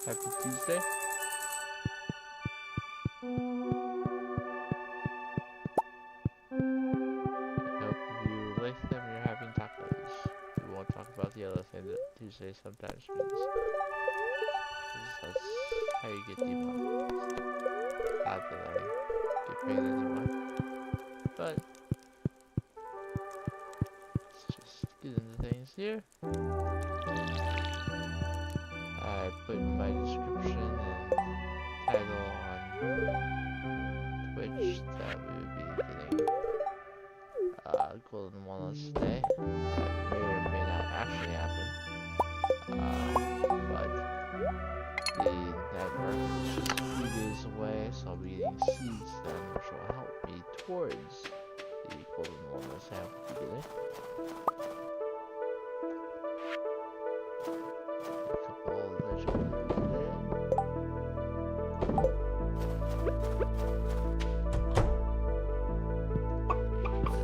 Happy Tuesday. I hope if you like them, you're having tacos. We won't talk about the other thing that Tuesday sometimes means. 'Cause that's how you get demonetized. Not that I get paid anyway. But let's just get into things here. I put in my description and title on Twitch that we would be getting golden walnuts today. That may or may not actually happen. But the network is just a few days away, so I'll be getting seeds then, which will help me towards the golden walnuts I have to be getting. A couple of the children there.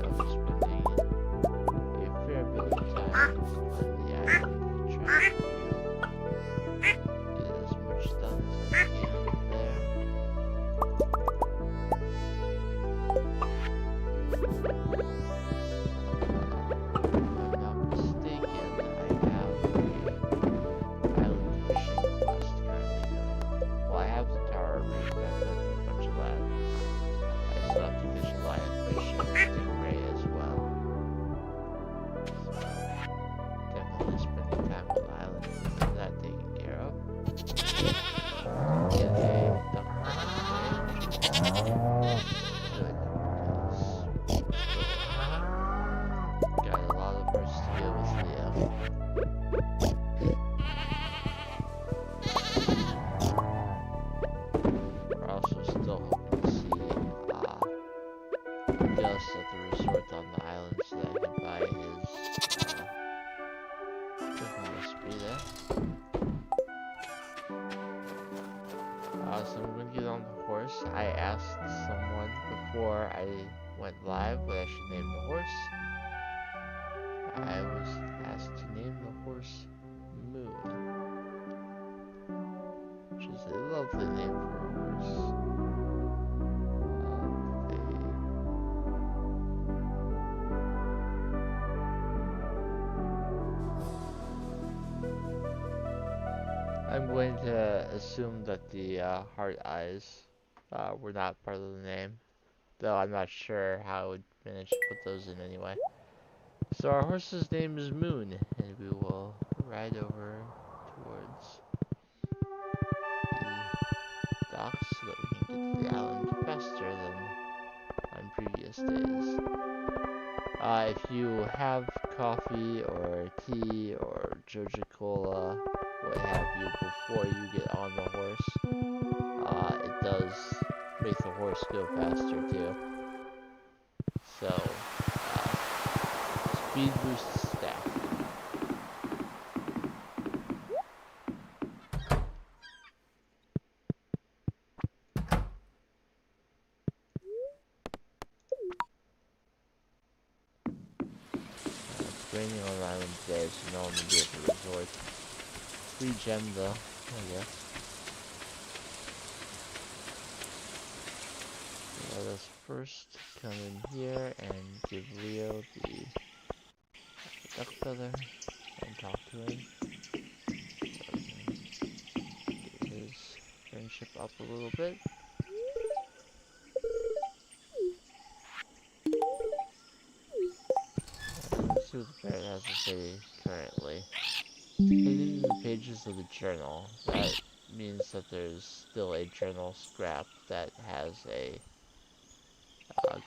I'm spending a fair bit of time on the island trying to get as much done as I can there. If I'm not mistaken, I have a island fishing quest currently going. Well, I have the tower rig, but I've done a bunch of that. I still have to fish a lionfish and a stingray as well. So, definitely spending time on the island to get that taken care of. Get a duck pond today, good, because got a lot of birds to deal with Leo. We're also still hoping to see Gus at the resort on the island so that I can buy his cooking recipe there. So I'm going to get on the horse. I asked someone before I went live what I should name the horse. I was asked to name the horse Moon, which is a lovely name for a horse. I'm going to assume that the heart eyes were not part of the name, though I'm not sure how I would manage to put those in anyway. So our horse's name is Moon, and we will ride over towards the docks so that we can get to the island faster than on previous days. If you have coffee or tea or Joja Cola, what have you, before you get on the horse, it does make the horse go faster too. So, speed boost stack. It's raining on the island today, so no one will be at the resort. Free gem though, I guess. Let us first come in here and give Leo the duck feather and talk to him. So get his friendship up a little bit. Let's see what the parrot has to say currently. Hidden in the pages of the journal. That means that there's still a journal scrap that has a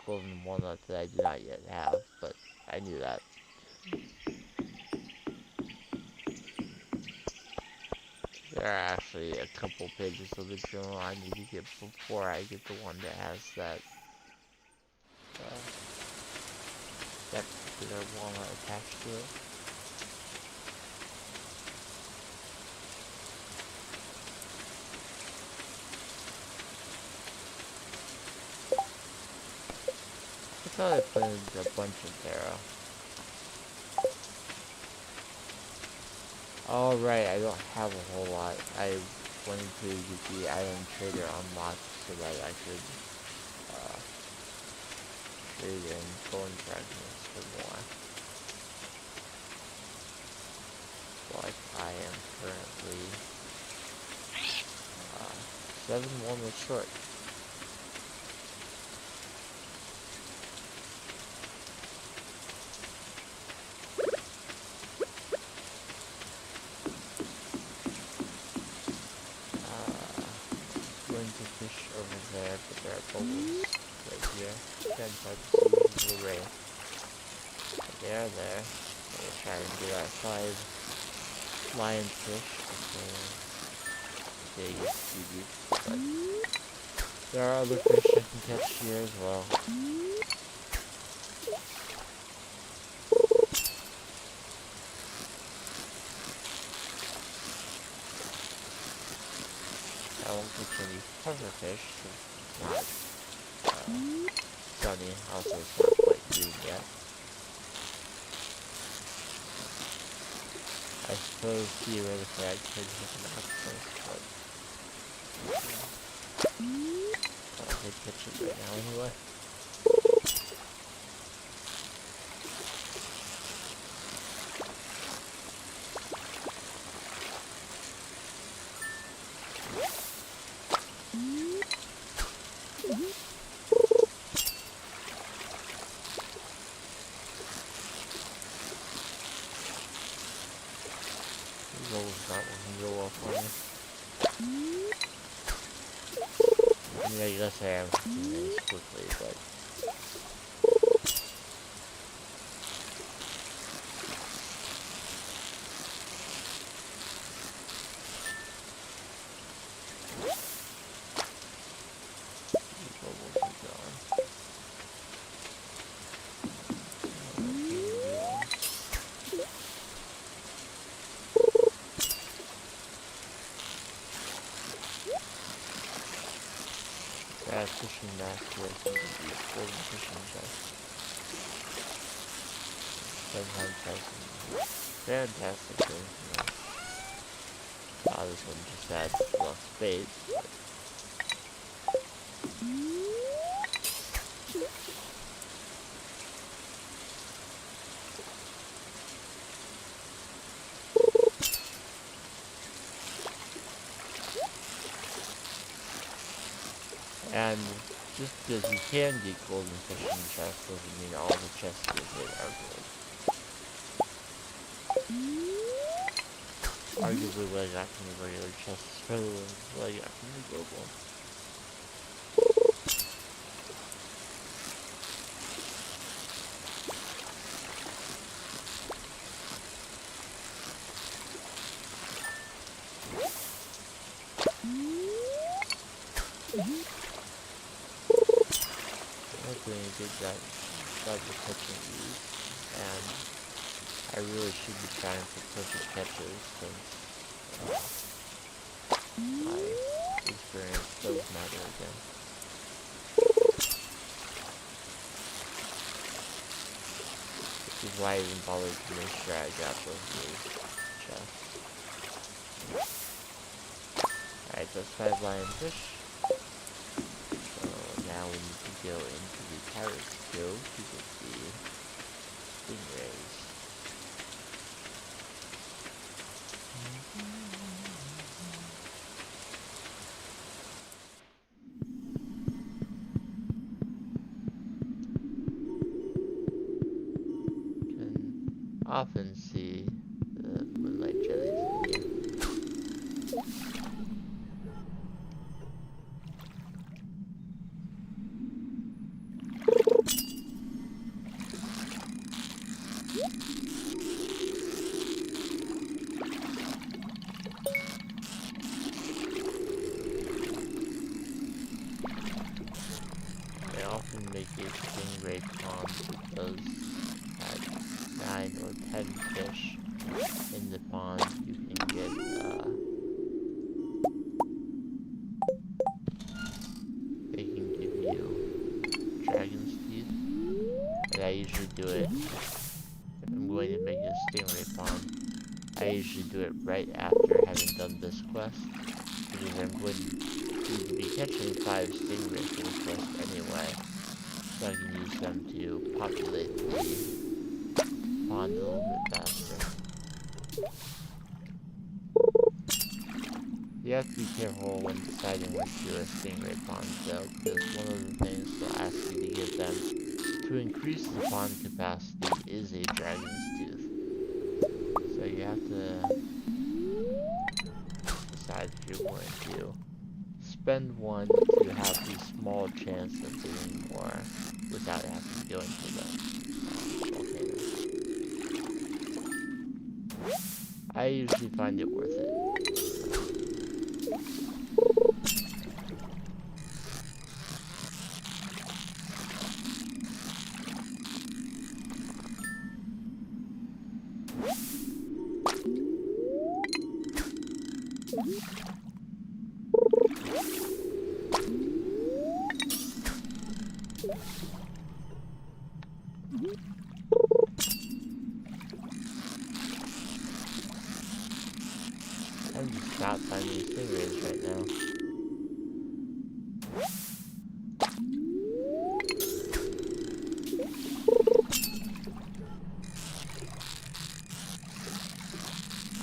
golden walnut that I do not yet have, but I knew that. There are actually a couple pages of the journal I need to get before I get the one that has that particular walnut attached to it. I thought I planted a bunch of taro. Oh right, I don't have a whole lot. I wanted to get the island trader unlocked so that I could uh, trade in bone fragments for more. But I am currently 7 walnuts short. Going to fish over there, but there are bubbles right here. Again, so I just use the ray. But they are there. So we'll try and get our 5 lionfish before they get too deep. But there are other fish I can catch here as well. I won't catch any pufferfish, so it's not sunny. Also, it's not quite green yet. I suppose theoretically I could hit an octopus, but I don't think catch it right now anyway. Roll's not working real well for me. I mean, I guess I am doing this quickly, but these bubbles are gone. That fishing basket is a golden fishing chest. 7,000. Fantastic things. This one just had less space. And just because you can get golden fishing chests doesn't mean all the chests you hit are gold. Arguably what I got from the regular chests is better than what I got from the gold one. Doing a good job of catching these, and I really should be trying for perfect catches since my experience does matter again. Which is why I even bothered to make sure I got those new chests. Alright, that's 5 lionfish. Now we need to go into the Pirate's Cove to get the stingrays. Can often see the moonlight jellies in here. They often make a stingray pond because at 9 or 10 fish in the pond you can get they can give you dragon's teeth. And I usually do it if I'm going to make a stingray pond. I usually do it right after having done this quest, because I'm going to be catching 5 stingrays for this quest anyway, so I can use them to populate the pond a little bit faster. You have to be careful when deciding where to do a stingray pond though, because one of the things they'll ask you to give them to increase the pond capacity is a dragon's tooth. So you have to decide if you're going to spend one to have the small chance of getting more without having to go into the volcano. I usually find it worth it. I'm just not finding stingrays right now.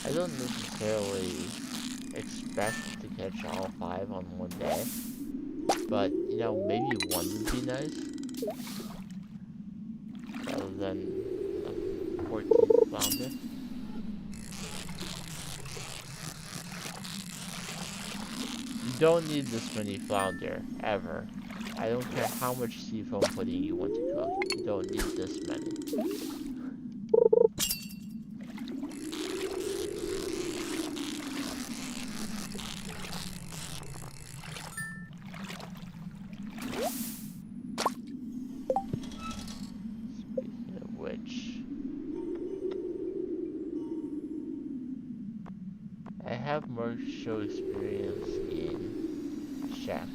I don't necessarily expect to catch all 5 on one day, but you know, maybe one would be nice rather than a 14th flounder. You don't need this many flounder, ever. I don't care how much seafoam pudding you want to cook, you don't need this many. Speaking of which, I have more show experience in Shack.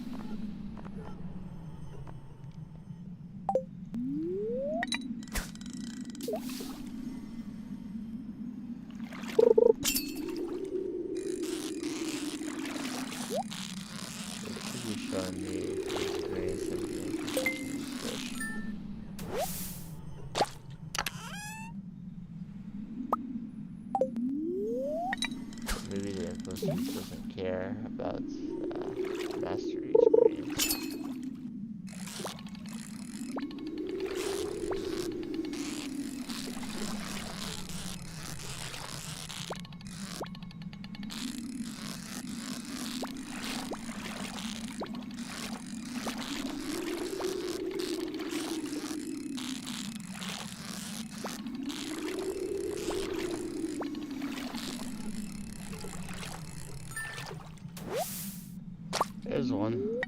Showing me the experience of the Inquisition fish. Maybe the Inquisition doesn't care about mastery experience. There's one.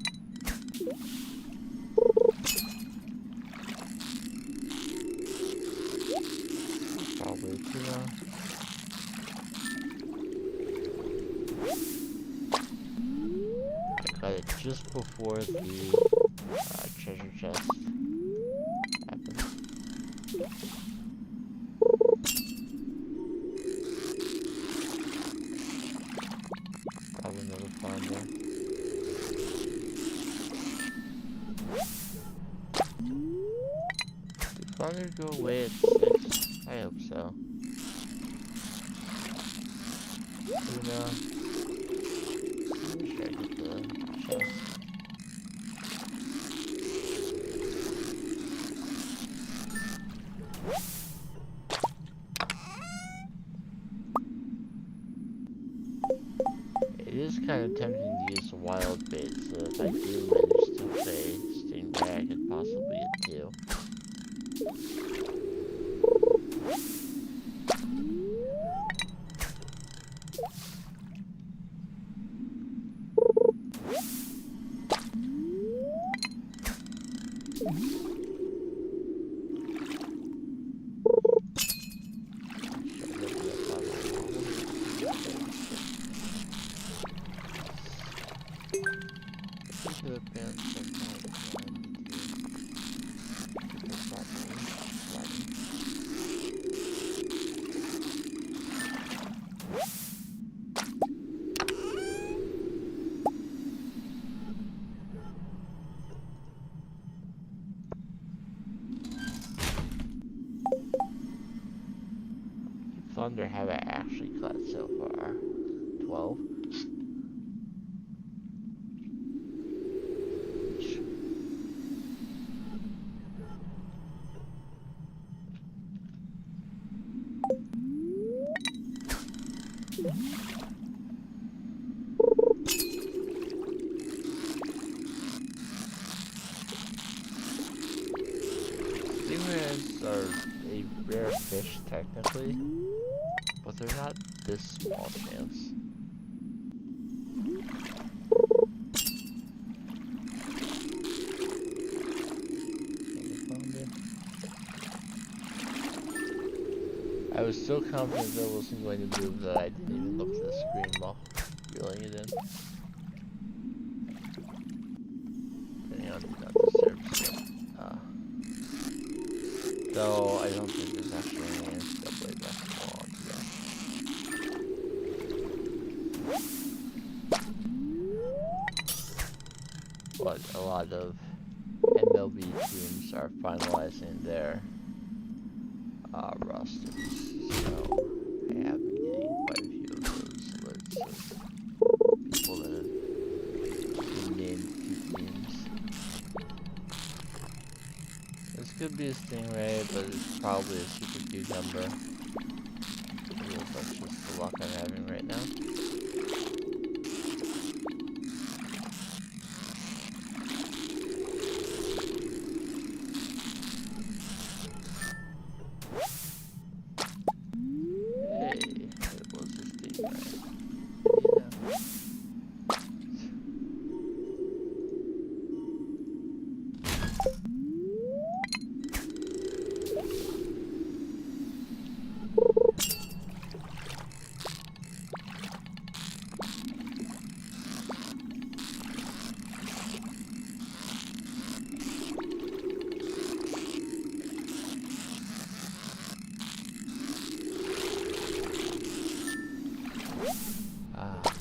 Probably two now. I got it just before the treasure chest happened. Probably another flounder. Did flounder go away at 6? I hope so. Tuna. Make sure I get the chest. It is kind of tempting to use a wild bait, so if I do manage to get a stingray, I could possibly get 2. thunder have I actually caught so far? 12. Stingrays are a rare fish technically, but they're not this small chance. I was so confident that it wasn't going to move that I didn't even look at the screen while reeling it in. Depending on do not disturb stuff. Though I don't think there's actually any NCAA basketball on today. But a lot of MLB teams are finalizing their rosters, so I have been getting quite a few of those alerts of people that have been named to teams. This could be a stingray, but it's probably a super cucumber. Maybe that's just the luck I'm having right now.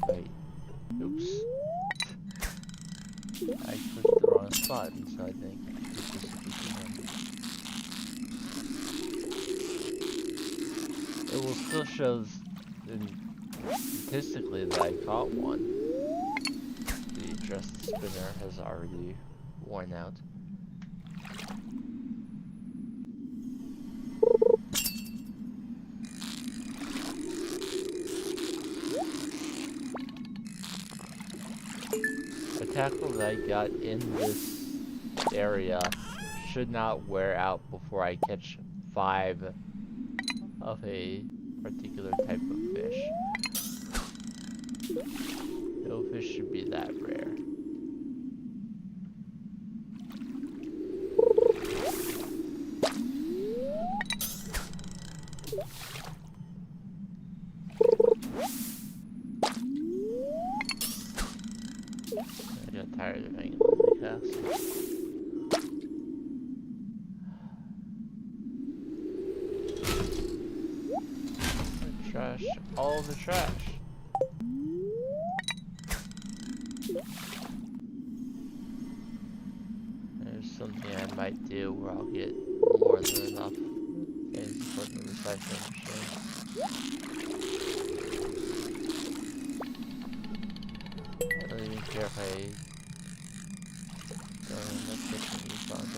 Wait. Oops. I clicked the wrong spot, and so I think this is it will still show statistically that I caught one. The dressed spinner has already worn out. The tackle that I got in this area should not wear out before I catch 5 of a particular type of fish. No fish should be that rare. I got tired of hanging on the cast. Trash, all the trash. There's something I might do where I'll get more than enough things to put in the recycling machine. I don't even care if I don't end up catching these bonds.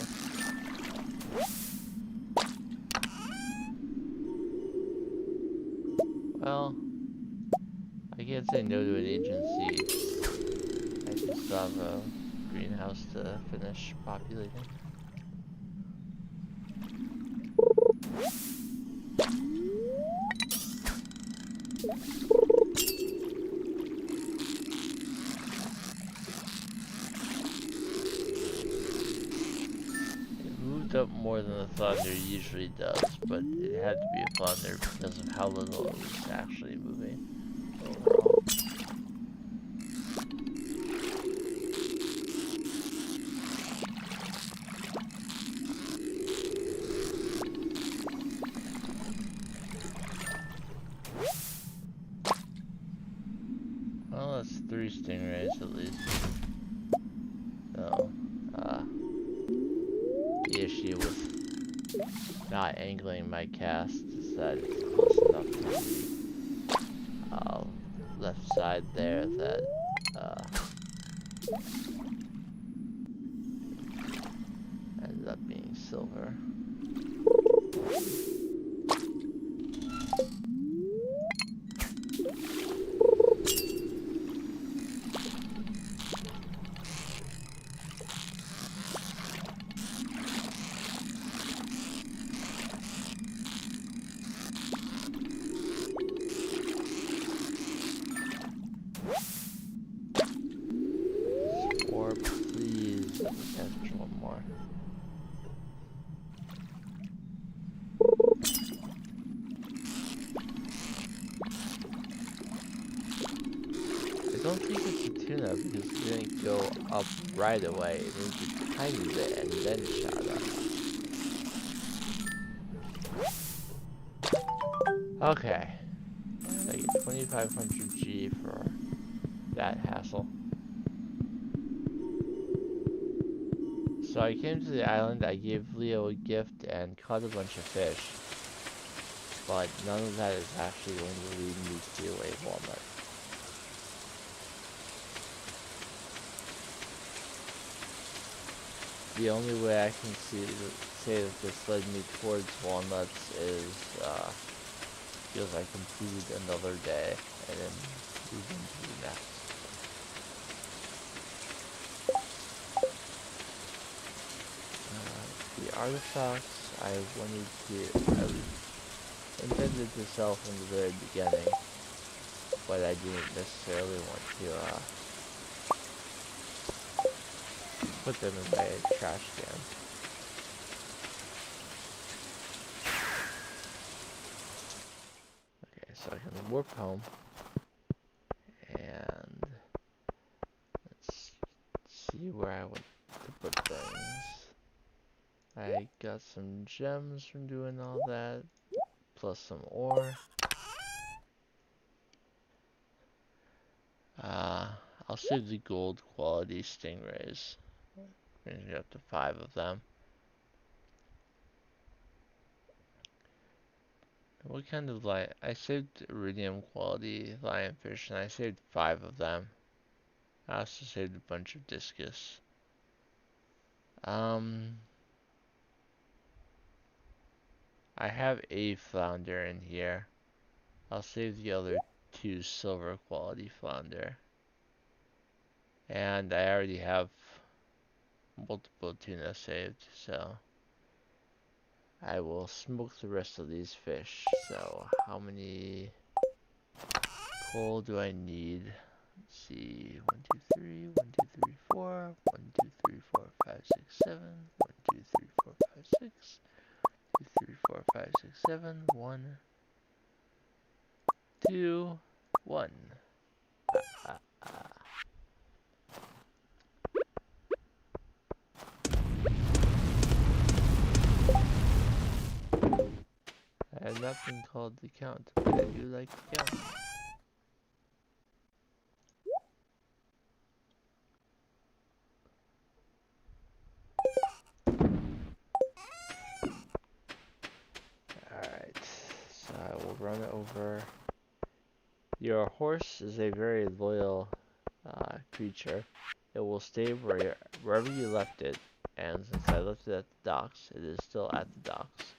Well, I can't say no to an agency. I just have a greenhouse to finish populating. It moved up more than the thunder usually does, but it had to be a thunder because of how little it was actually moving overall. Well, that's 3 stingrays at least. So, the issue with not angling my cast is that it's close enough to the left side there that ended up being silver. Or please, let me catch one more. I don't think it's a tuna because it didn't go up right away. It moved a tiny bit and then shot up. Okay. And I get 2500 G for that hassle. So I came to the island, I gave Leo a gift and caught a bunch of fish. But none of that is actually going to lead me to a walnut. The only way I can say that this led me towards walnuts is because I completed another day and then moved into the next. The artifacts I intended to sell from the very beginning, but I didn't necessarily want to put them in my trash can. Okay, so I can warp home, and let's see where I want to put things. I got some gems from doing all that, plus some ore. I'll save the gold quality stingrays. I'm gonna get up to 5 of them. What kind of lion? I saved iridium quality lionfish, and I saved 5 of them. I also saved a bunch of discus. I have a flounder in here. I'll save the other 2 silver quality flounder. And I already have multiple tuna saved, so I will smoke the rest of these fish. So how many coal do I need? Let's see, 1, 2, 3, 1, 2, 3, 4, 1, 2, 3, 4, 5, 6, 7, 1, 2, 3, 4, 5, 6, 2, 3, 4, 5, 6, 7, 1, 2, 1. I have not been called to count, but I do like to count. Alright, so I will run over. Your horse is a very loyal creature. It will stay wherever you left it, and since I left it at the docks, it is still at the docks.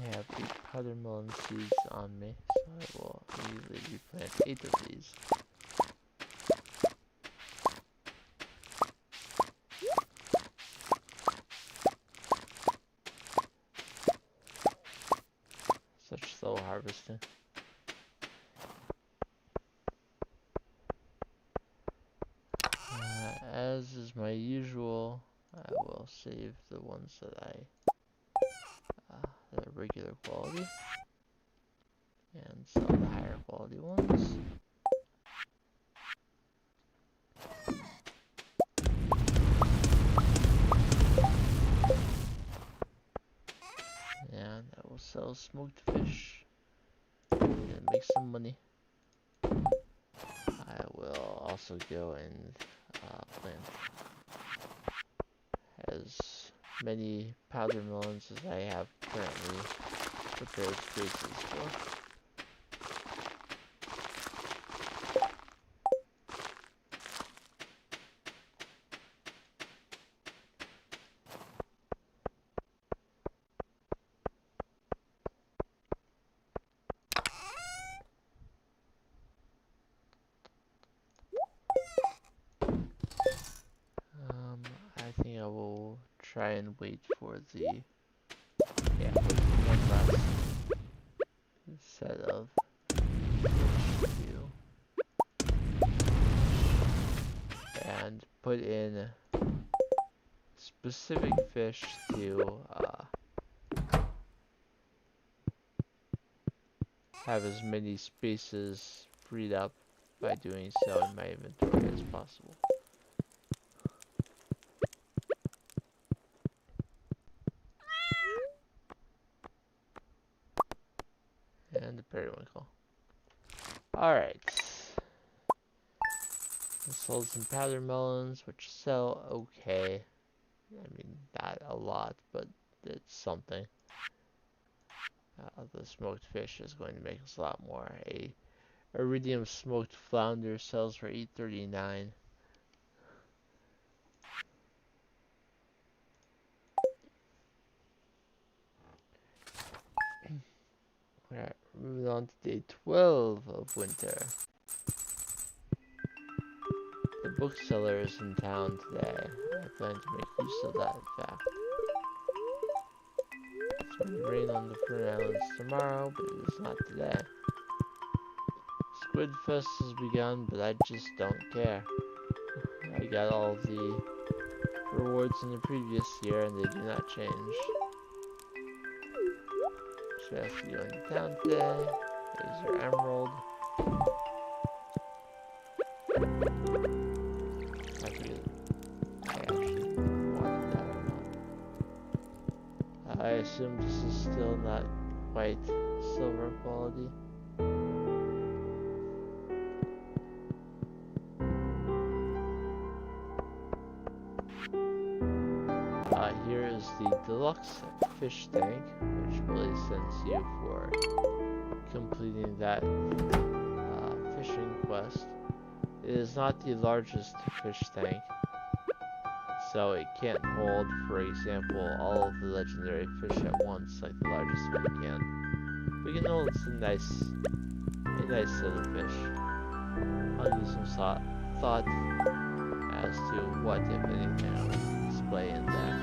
I have 8 powder melon seeds on me, so I will immediately replant 8 of these. Such slow harvesting. As is my usual, I will save the ones that that are regular quality and sell the higher quality ones. sell smoked fish and make some money. I will also go and plant as many powder melons as I have currently prepared spaces for. I think I will try and wait for the wait for one last set of fish and put in specific fish to have as many spaces freed up by doing so in my inventory as possible. And the periwinkle. Alright. I sold some powder melons, which sell okay. I mean, not a lot, but it's something. The smoked fish is going to make us a lot more. A iridium smoked flounder sells for $8.39. Alright, moving on to day 12 of winter. The bookseller is in town today. I plan to make use of that fact. It's going to rain on the Fern Islands tomorrow, but it is not today. Squid Fest has begun, but I just don't care. I got all the rewards in the previous year, and they do not change. So I have to go into town today. There's your emerald. I forget. I actually wanted that or not. I assume this is still not quite silver quality. Here is the deluxe fish tank, which really sends you for completing that fishing quest. It is not the largest fish tank, so it can't hold, for example, all of the legendary fish at once like the largest one can. But you know, it's a nice little fish. I'll use some thought as to what, if anything, I will display in there.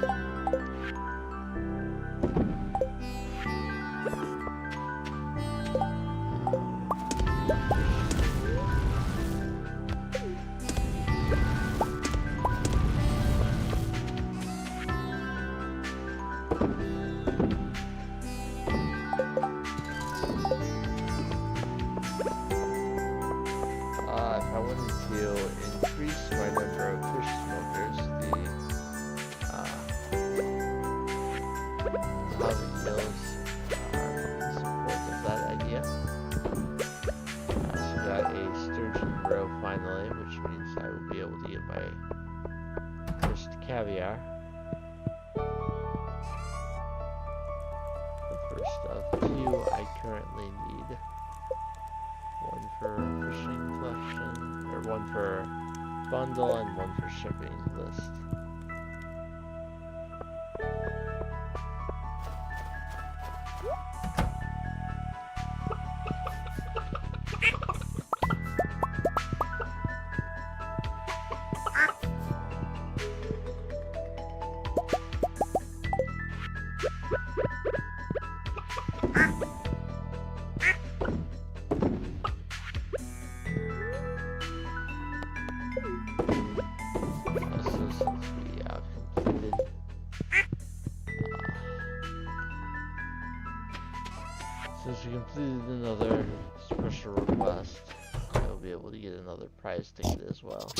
If I wanted to increase my number of fish smokers, the lava hills are supportive of that idea. So got a sturgeon roe finally, which means I will be able to get my first caviar. The first of two I currently need. One for fishing collection, or one for bundle and one for shipping list. Since we completed another special request, I will be able to get another prize ticket as well.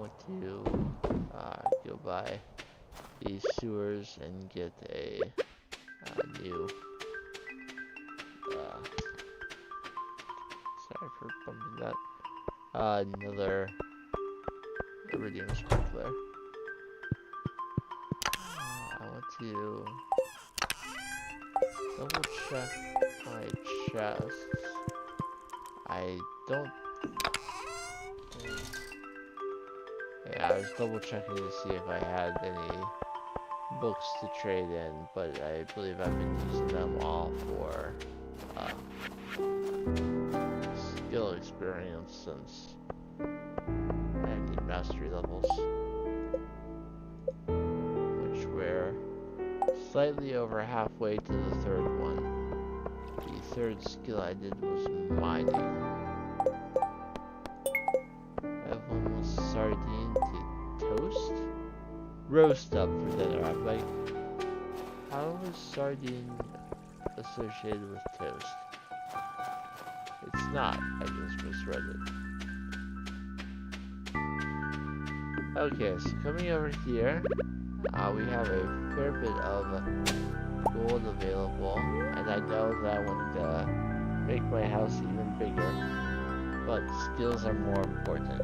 want to go by these sewers and get a new. Sorry for bumping that. Another iridium sprinkler. I want to double check my chests. I don't. Yeah, I was double checking to see if I had any books to trade in, but I believe I've been using them all for skill experience since I need mastery levels, which we're slightly over halfway to the third one. The third skill I did was mining. I have one was sardine to toast? Roast up for dinner. I'm like, how is sardine associated with toast? It's not. I just misread it. Okay, so coming over here, we have a fair bit of gold available, and I know that I want to make my house even bigger, but skills are more important.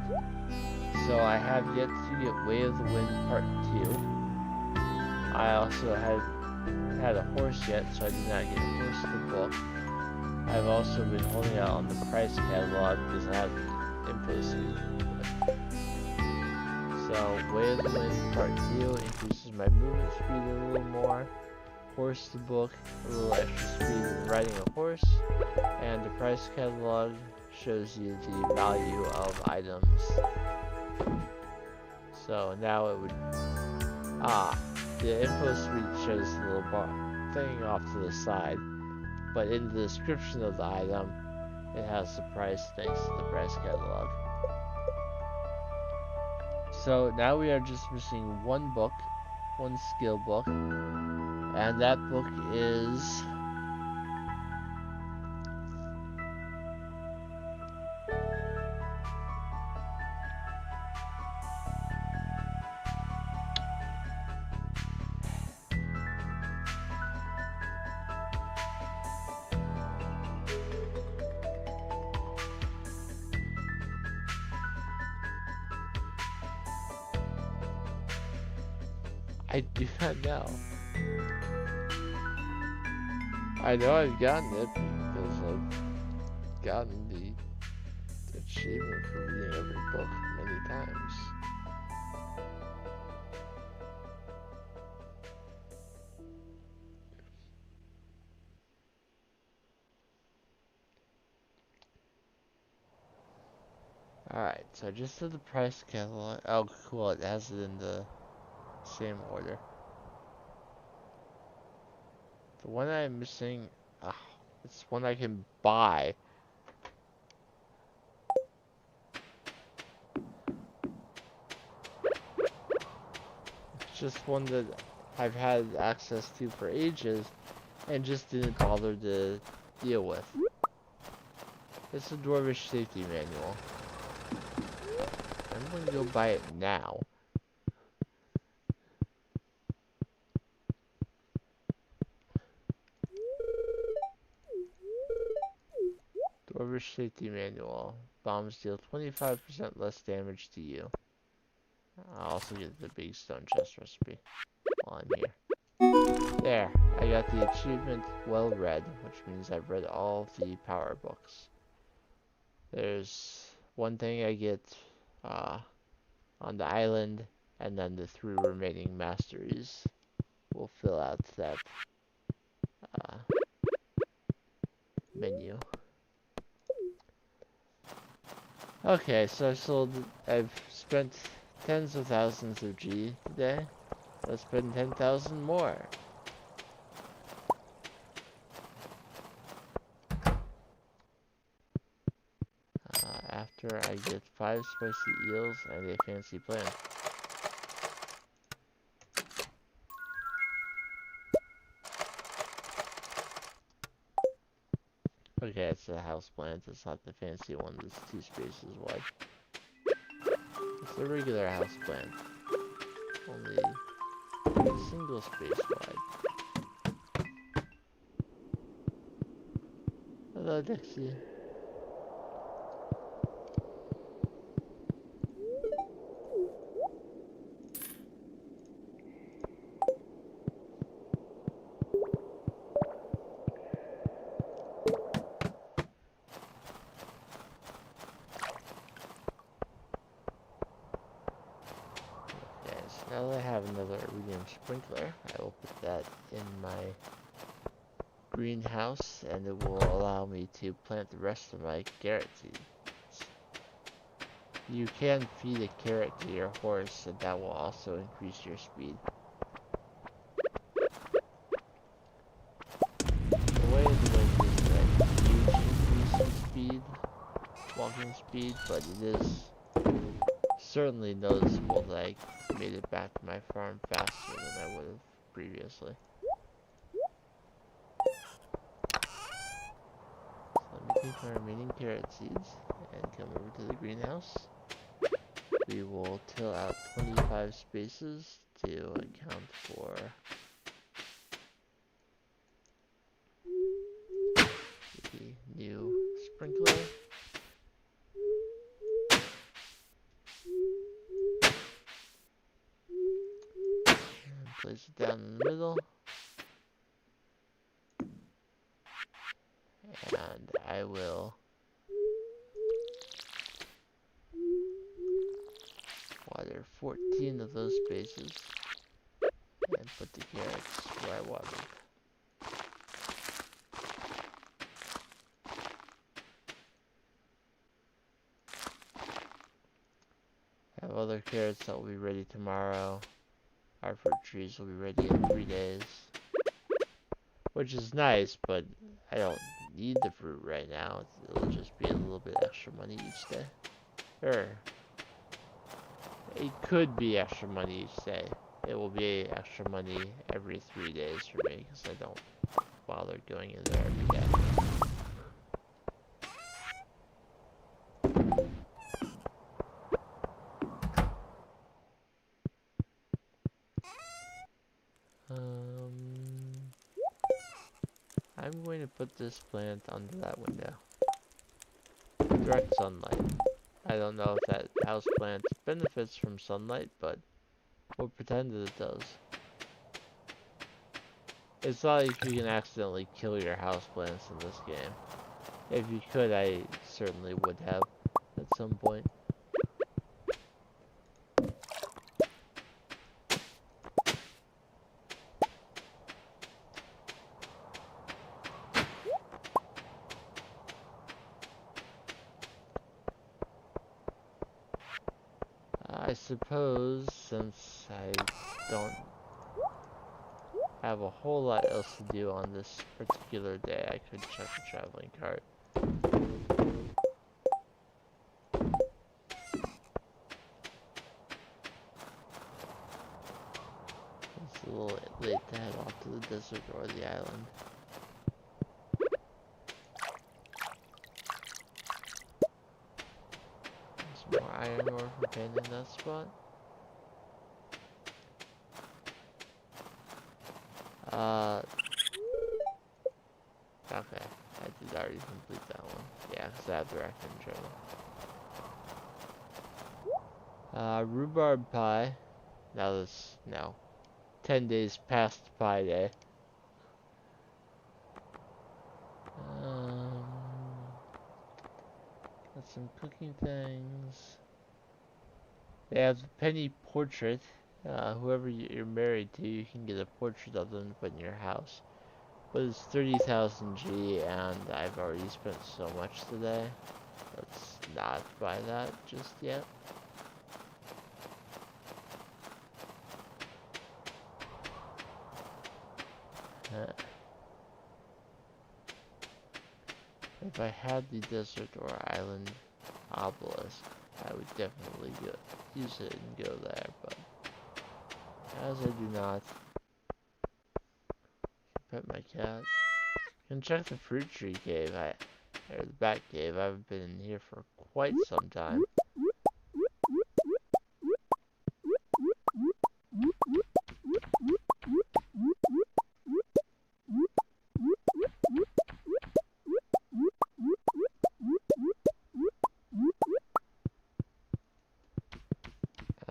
So I have yet to get Way of the Wind Part 2. I also had a horse yet, so I did not get a horse in the book. I've also been holding out on the price catalog because I have the info suit. So Way of the Wind Part 2 increases my movement speed a little more. Horse the book, a little extra speed in riding a horse. And the price catalog shows you the value of items. So now it would, the info suite shows the little bar thing off to the side, but in the description of the item, it has the price thanks to the price catalog. So now we are just missing one book, one skill book, and that book is I do not know. I know I've gotten it because I've gotten the achievement for reading every book many times. Alright, so I just did the price catalog. Oh, cool, it has it in the same order. The one I'm missing, it's one I can buy. It's just one that I've had access to for ages and just didn't bother to deal with. It's a Dwarvish Safety Manual. I'm going to go buy it now. Dwarvish Safety Manual. Bombs deal 25% less damage to you. I'll also get the big stone chest recipe while I'm here. There, I got the achievement well read, which means I've read all of the power books. There's one thing I get on the island, and then the 3 remaining masteries will fill out that menu. Okay, so I've spent tens of thousands of G today. Let's spend 10,000 more. After I get 5 spicy eels and a fancy plant. Okay, it's a house plant. It's not the fancy one that's 2 spaces wide. It's the regular house plant. Only single space wide. Hello, Dixie. Now that I have another iridium sprinkler, I will put that in my greenhouse, and it will allow me to plant the rest of my carrot seeds. You can feed a carrot to your horse, and that will also increase your speed. The way the wind isn't a huge increase in speed, walking speed, but it is certainly noticeable that I made it back to my farm faster than I would have previously. So let me take my remaining carrot seeds and come over to the greenhouse. We will till out 25 spaces to account for the new sprinkler. And place it down in the middle. And I will water 14 of those spaces and put the carrots where I want them. I have other carrots that will be ready tomorrow. Our fruit trees will be ready in 3 days. Which is nice, but I don't need the fruit right now. It'll just be a little bit extra money each day. Or, it could be extra money each day. It will be extra money every 3 days for me, because I don't bother going in there every day. I'm going to put this plant under that window. Direct sunlight. I don't know if that house plant benefits from sunlight, but we'll pretend that it does. It's not like you can accidentally kill your houseplants in this game. If you could, I certainly would have at some point. I suppose, since I don't have a whole lot else to do on this particular day, I could check the traveling cart. It's a little late to head off to the desert or the island. Some more iron ore for painting that spot. Okay, I did already complete that one. Yeah, because I have the raccoon trail. Rhubarb pie. Now this, no. 10 days past pie day. Got some cooking things. They have the penny portrait. Whoever you're married to, you can get a portrait of them to put in your house. But it's 30,000 G, and I've already spent so much today. Let's not buy that just yet. If I had the desert or island obelisk, I would definitely use it and go there, but as I do not, pet my cat. And check the fruit tree cave, or the bat cave. I haven't been in here for quite some time.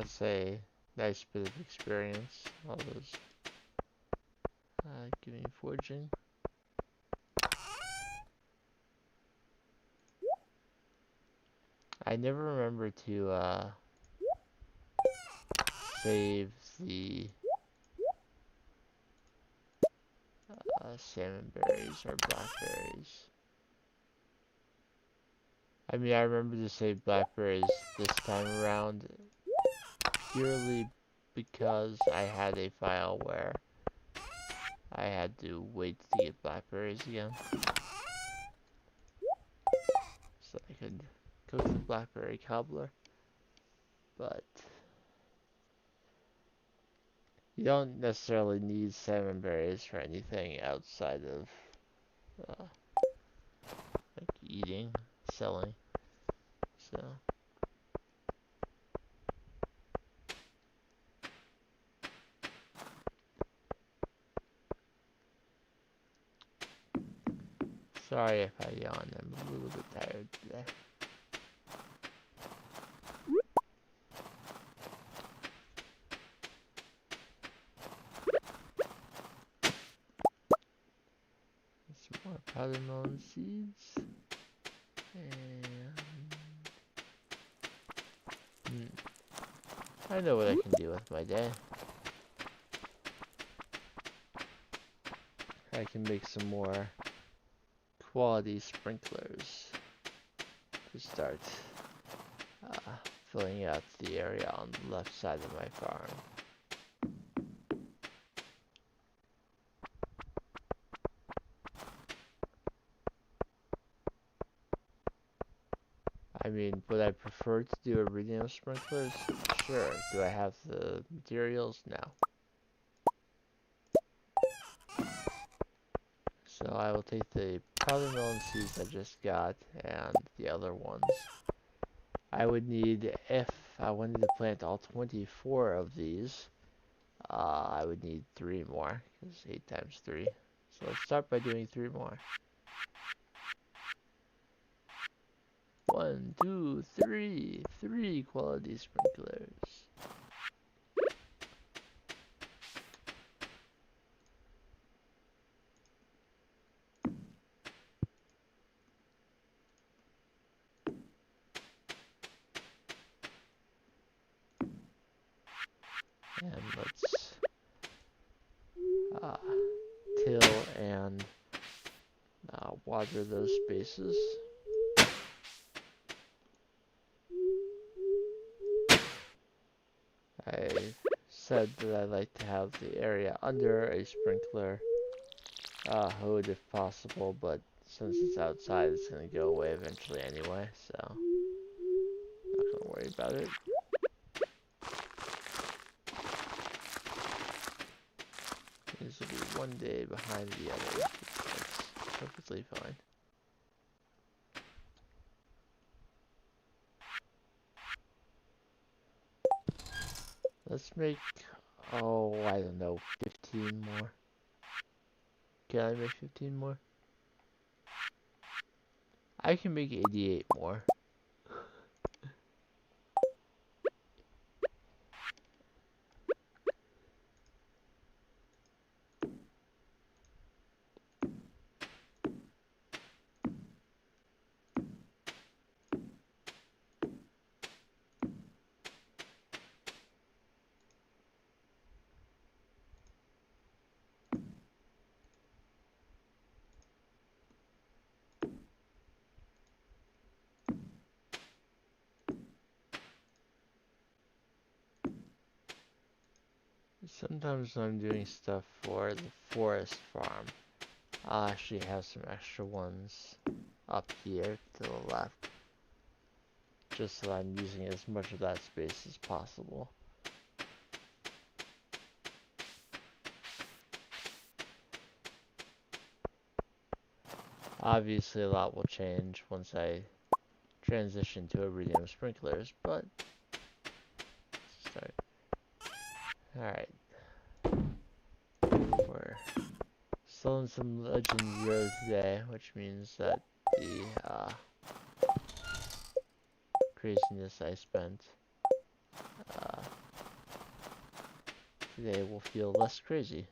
It's a nice bit of experience. All those giving foraging. I never remember to save the salmon berries or blackberries. I mean, I remember to save blackberries this time around purely because I had a file where I had to wait to get blackberries again. So I could cook the blackberry cobbler. But you don't necessarily need salmon berries for anything outside of like eating, selling. So sorry if I yawn, I'm a little bit tired today. Some more powder melon seeds. And I know what I can do with my day. I can make some more quality sprinklers to start filling out the area on the left side of my farm. I mean, would I prefer to do iridium sprinklers? Sure. Do I have the materials? No. So I will take the powder melon seeds I just got and the other ones. I would need, if I wanted to plant all 24 of these, I would need 3 more, because 8 times 3. So let's start by doing 3 more. 1, 2, 3. 3 quality sprinklers. And let's till and water those spaces. I said that I like to have the area under a sprinkler hood if possible, but since it's outside, it's going to go away eventually anyway, so I'm not going to worry about it. This will be one day behind the other. That's perfectly fine. Let's make, oh, I don't know, 15 more. Can I make 15 more? I can make 88 more. Sometimes when I'm doing stuff for the forest farm, I'll actually have some extra ones up here to the left, just so I'm using as much of that space as possible. Obviously a lot will change once I transition to iridium sprinklers, but let's start. Alright. We're still in some Legend Road today, which means that the craziness I spent they will feel less crazy.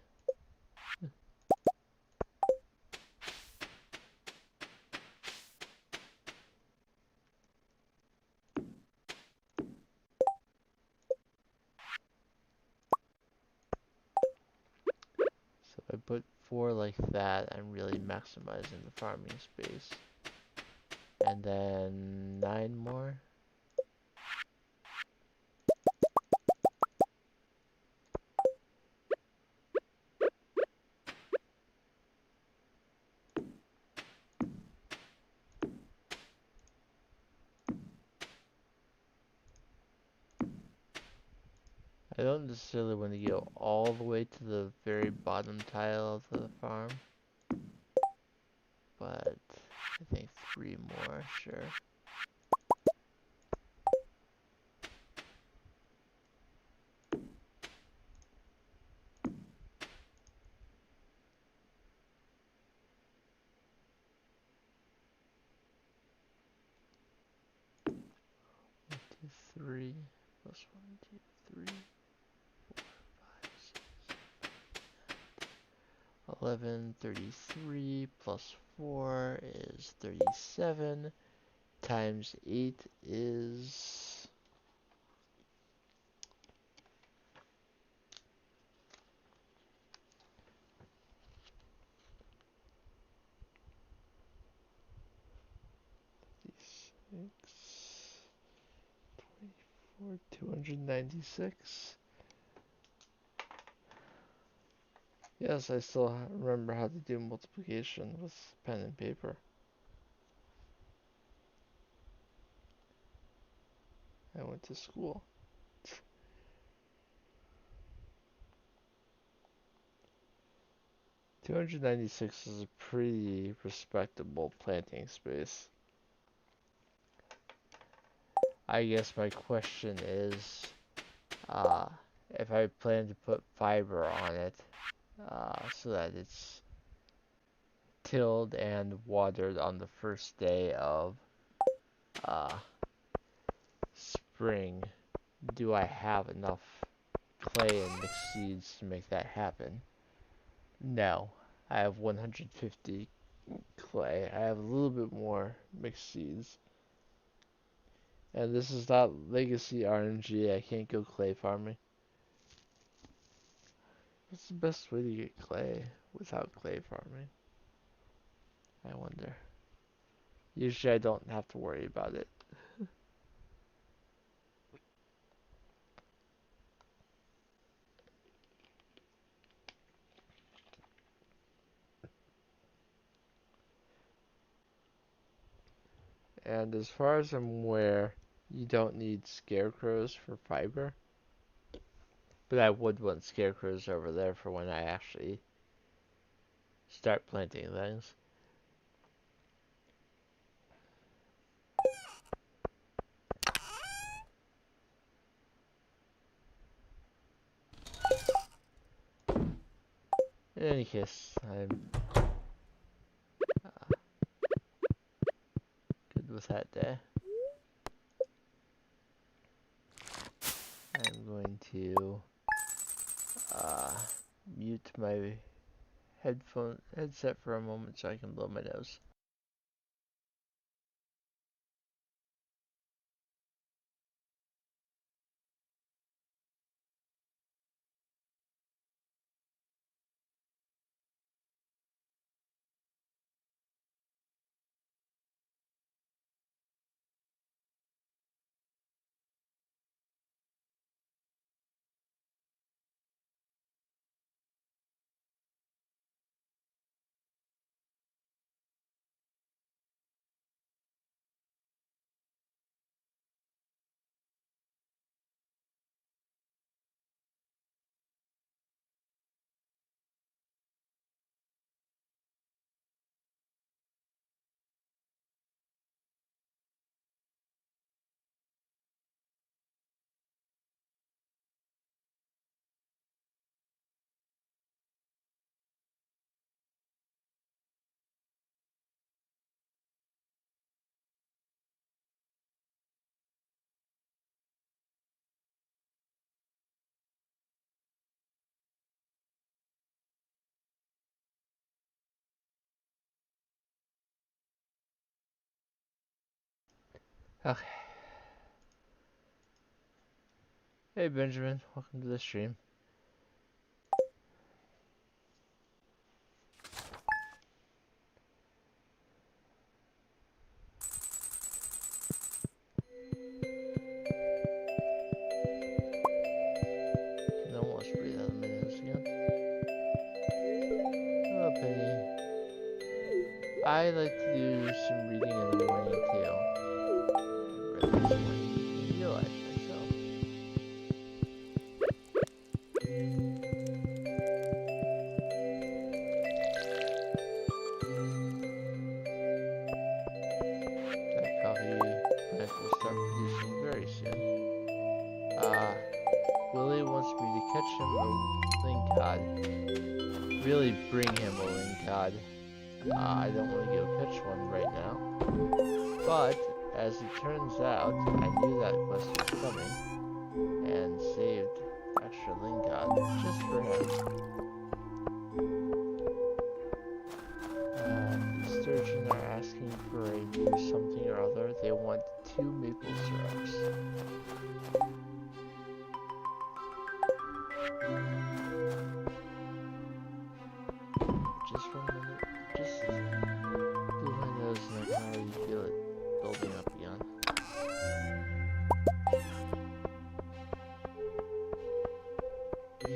So if I put 4 like that, I'm really maximizing the farming space. And then 9 more. I don't necessarily want to go all the way to the very bottom tile of the farm, but I think 3 more, sure. One, two, 3, plus 1, 2, 3, 4, 5, 6, 11, 33, plus 4 is 37, times 8 is 6, 24, 296. Yes, I still remember how to do multiplication with pen and paper. I went to school. 296 is a pretty respectable planting space. I guess my question is, uh, if I plan to put fiber on it, so that it's tilled and watered on the first day of uh, spring, do I have enough clay and mixed seeds to make that happen? No. I have 150 clay. I have a little bit more mixed seeds. And this is not legacy RNG. I can't go clay farming. What's the best way to get clay without clay farming? I wonder. Usually I don't have to worry about it. And as far as I'm aware, you don't need scarecrows for fiber. But I would want scarecrows over there for when I actually start planting things. In any case, I'm good with that day. I'm going to uh, mute my headset for a moment so I can blow my nose. Okay. Hey Benjamin, welcome to the stream. Can almost breathe out of my nose again. Oh, Penny. I like to do some reading in the morning too. I read this morning in real life myself. That coffee plant will start producing very soon. Willie wants me to catch him a lingcod. Really bring him a lingcod. I don't want to go catch one right now. But, as it turns out, I knew that quest was coming. And saved extra lingcod just for him. The sturgeon are asking for a new something or other. They want 2 maple syrups. Just for a minute, just blew my nose and I can already feel it building up again. So,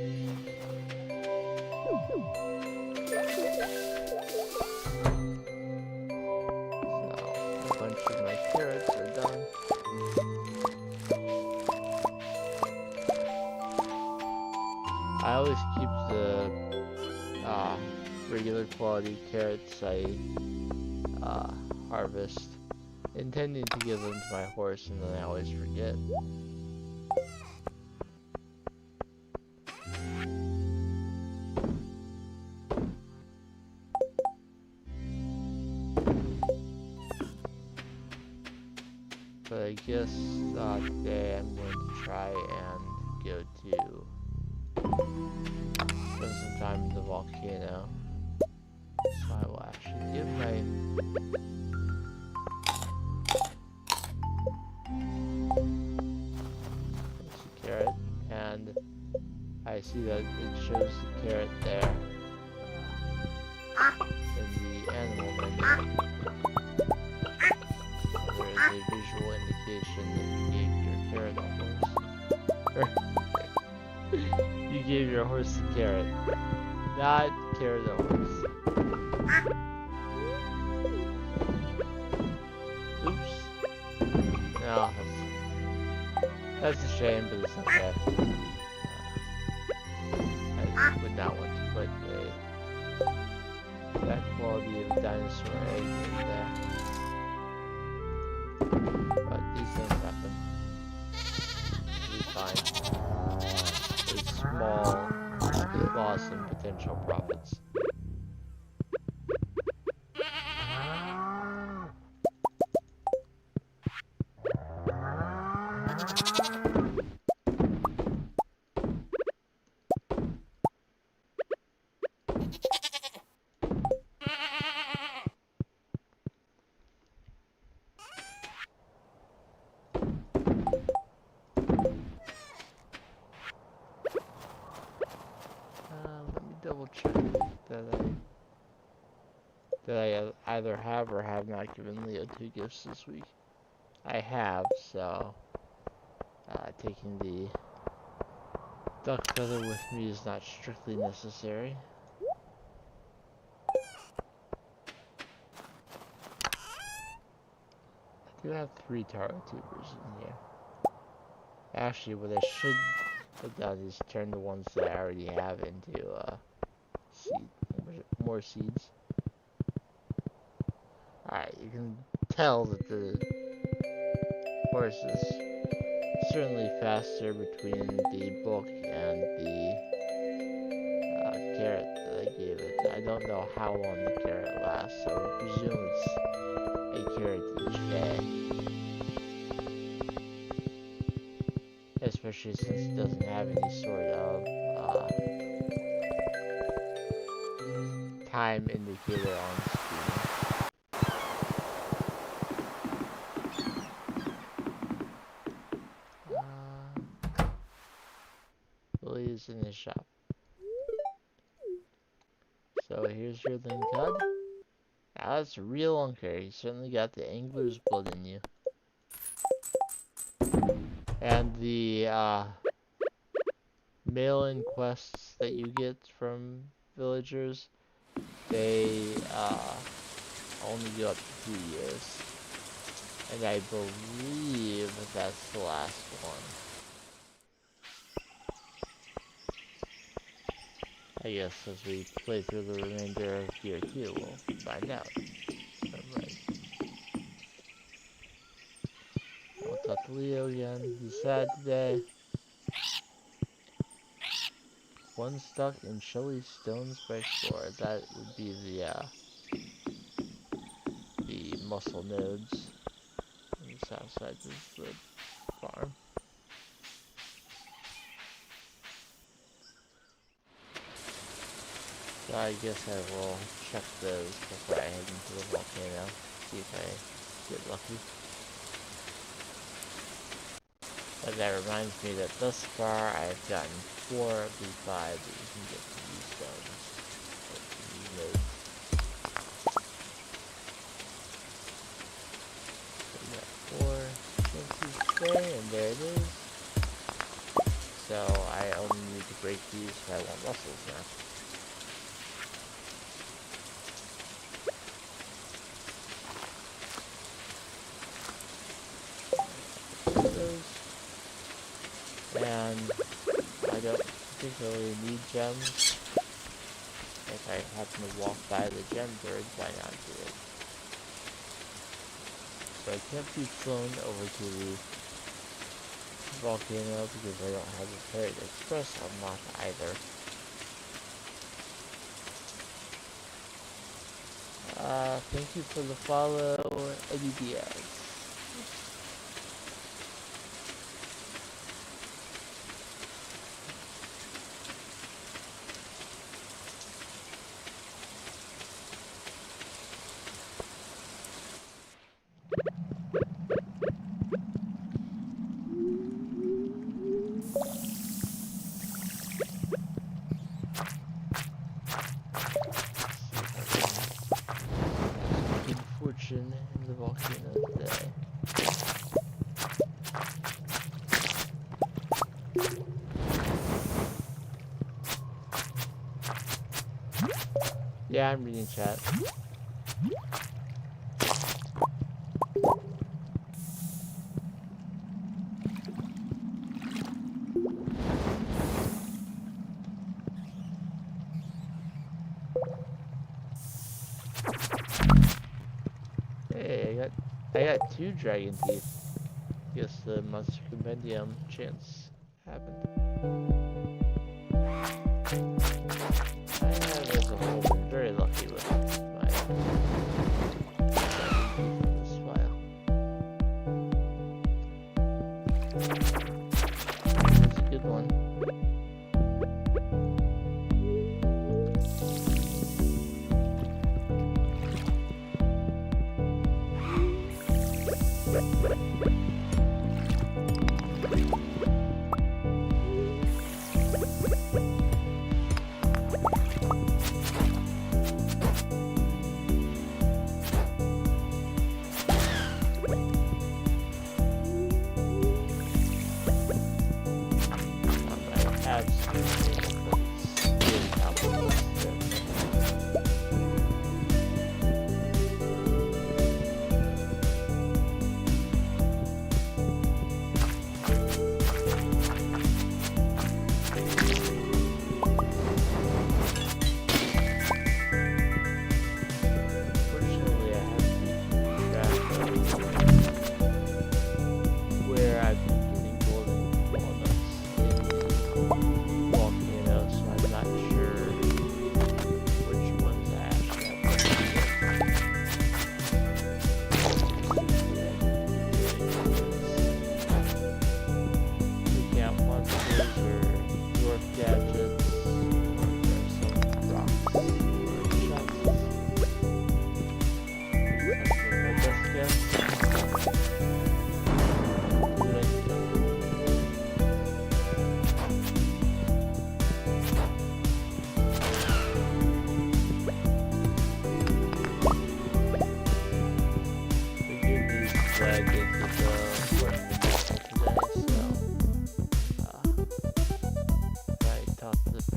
a bunch of my carrots are done. I always keep the regular quality carrots I harvest, intending to give them to my horse, and then I always forget. But I guess today I'm going to try and go to spend some time in the volcano. So I will actually give my carrot, and I see that it shows the carrot there in the animal menu. There is a visual indication that you gave your carrot a horse. You gave your horse a carrot, not carrot a horse. Oops. No, that's a shame, but it's okay. I would not want to put that quality of dinosaur egg in there. But these things happen. It'll be fine. A small loss in potential profits. Let me double check that I either have or have not given Leo 2 gifts this week. I have, so taking the duck feather with me is not strictly necessary. I do have 3 taro tubers in here. Actually, what I should have done is turn the ones that I already have into more seeds. Alright, you can tell that the horse is certainly faster between the book and the carrot that I gave it. I don't know how long the carrot lasts, so I presume it's a carrot each day. Especially since it doesn't have any sort of time indicator on screen. Billy is in his shop. So here's your Lincud. Now that's a real Unker. You certainly got the angler's blood in you. And the mail-in quests that you get from villagers, they only go up to 2 years. And I believe that's the last one. I guess as we play through the remainder of year 2, we'll find out. Right. I'll talk to Leo again. He's sad today. One stuck in Shelly Stones by shore. That would be the muscle nodes on the south side of the farm. So I guess I will check those before I head into the volcano. See if I get lucky. But that reminds me that thus far I've gotten 4 of the 5 that you can get from these stones. These nodes. So we got 4 chances today, and there it is. So I only need to break these if I want muscles now. And I don't particularly need gems. If I happen to walk by the gem bird, why not do it? So I can't be flown over to the volcano because I don't have a ferry express unlocked either. Thank you for the follow, Eddie Diaz. In the volcano today. Yeah, I'm reading chat. Hey, I got 2 dragon teeth. Guess the monster compendium chance happened. I have as a whole been very lucky with my dragon teeth in this file. It's a good one.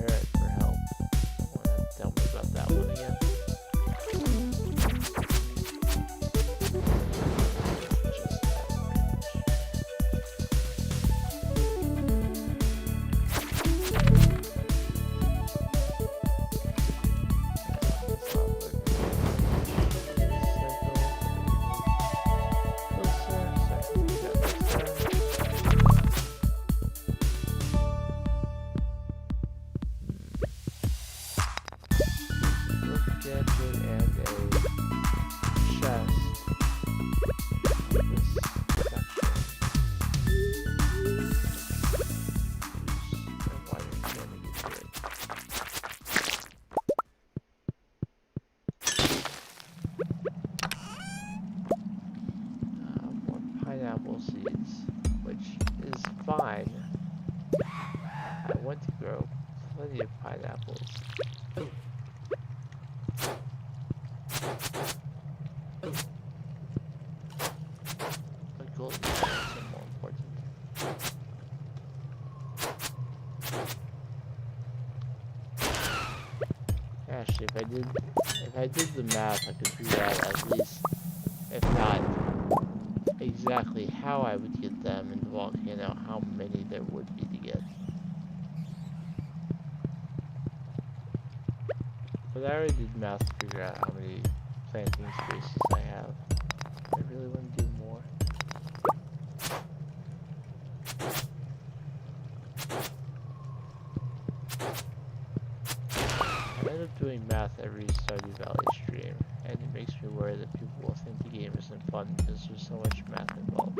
parrot for help. Wanna tell me about that one again? Just average. It's not working. Gadget and a chest on this section. And why are you trying to get to it? More pineapple seeds, which is fine. I want to grow plenty of pineapples. But golden apples are more important. Actually, if I did the math, I could figure out at least, if not exactly how I would get them in the volcano, how many there would be to get. But I already did math to figure out how many planting spaces I have. I really want to do more. I end up doing math every Stardew Valley stream, and it makes me worry that people will think the game isn't fun because there's so much math involved.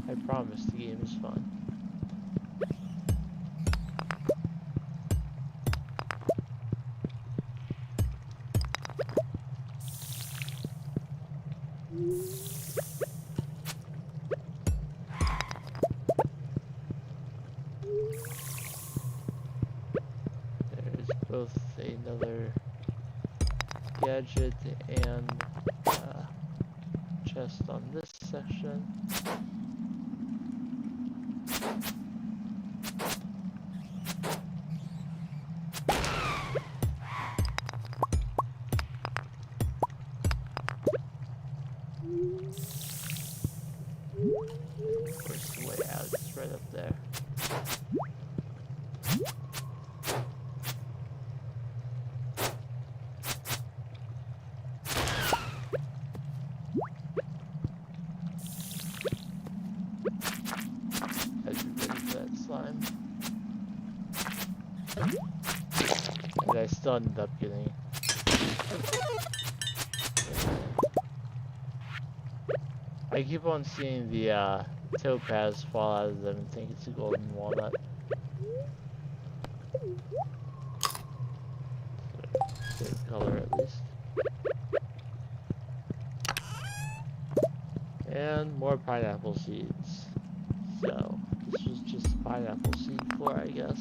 I promise the game is fun. There's both another gadget and chest on this section. Of course, the way out is right up there. As you ready for that slime. And I still ended up getting. I keep on seeing the topaz fall out of them and think it's a golden walnut. Same color at least. And more pineapple seeds. So, this was just a pineapple seed floor, I guess.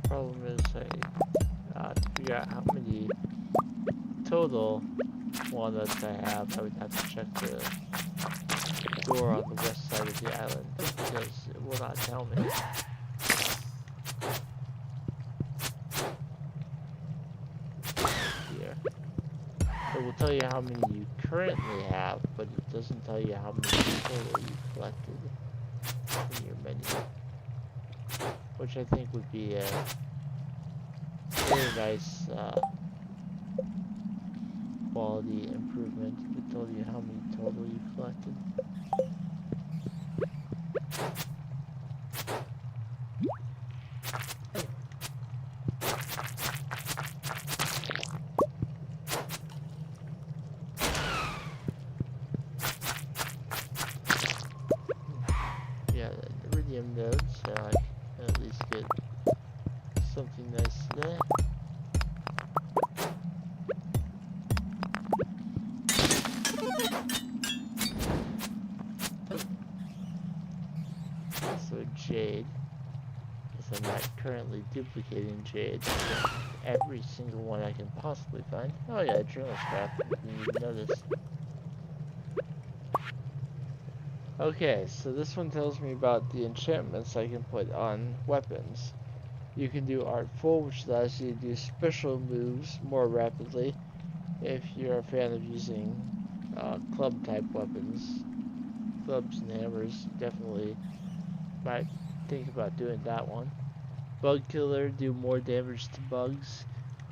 Problem is, to figure out how many total walnuts I have, I would have to check the door on the west side of the island because it will not tell me. Here. It will tell you how many you currently have, but it doesn't tell you how many total you collected in your menu. Which I think would be a very nice quality improvement if it told you how many total you collected. Yeah, the iridium node, so I can at least get something nice today. I'm not currently duplicating jade. Every single one I can possibly find. Oh yeah, journal scrap. Didn't even notice. Okay, so this one tells me about the enchantments I can put on weapons. You can do Artful, which allows you to do special moves more rapidly if you're a fan of using club type weapons. Clubs and hammers, definitely might think about doing that one. Bug Killer, do more damage to bugs.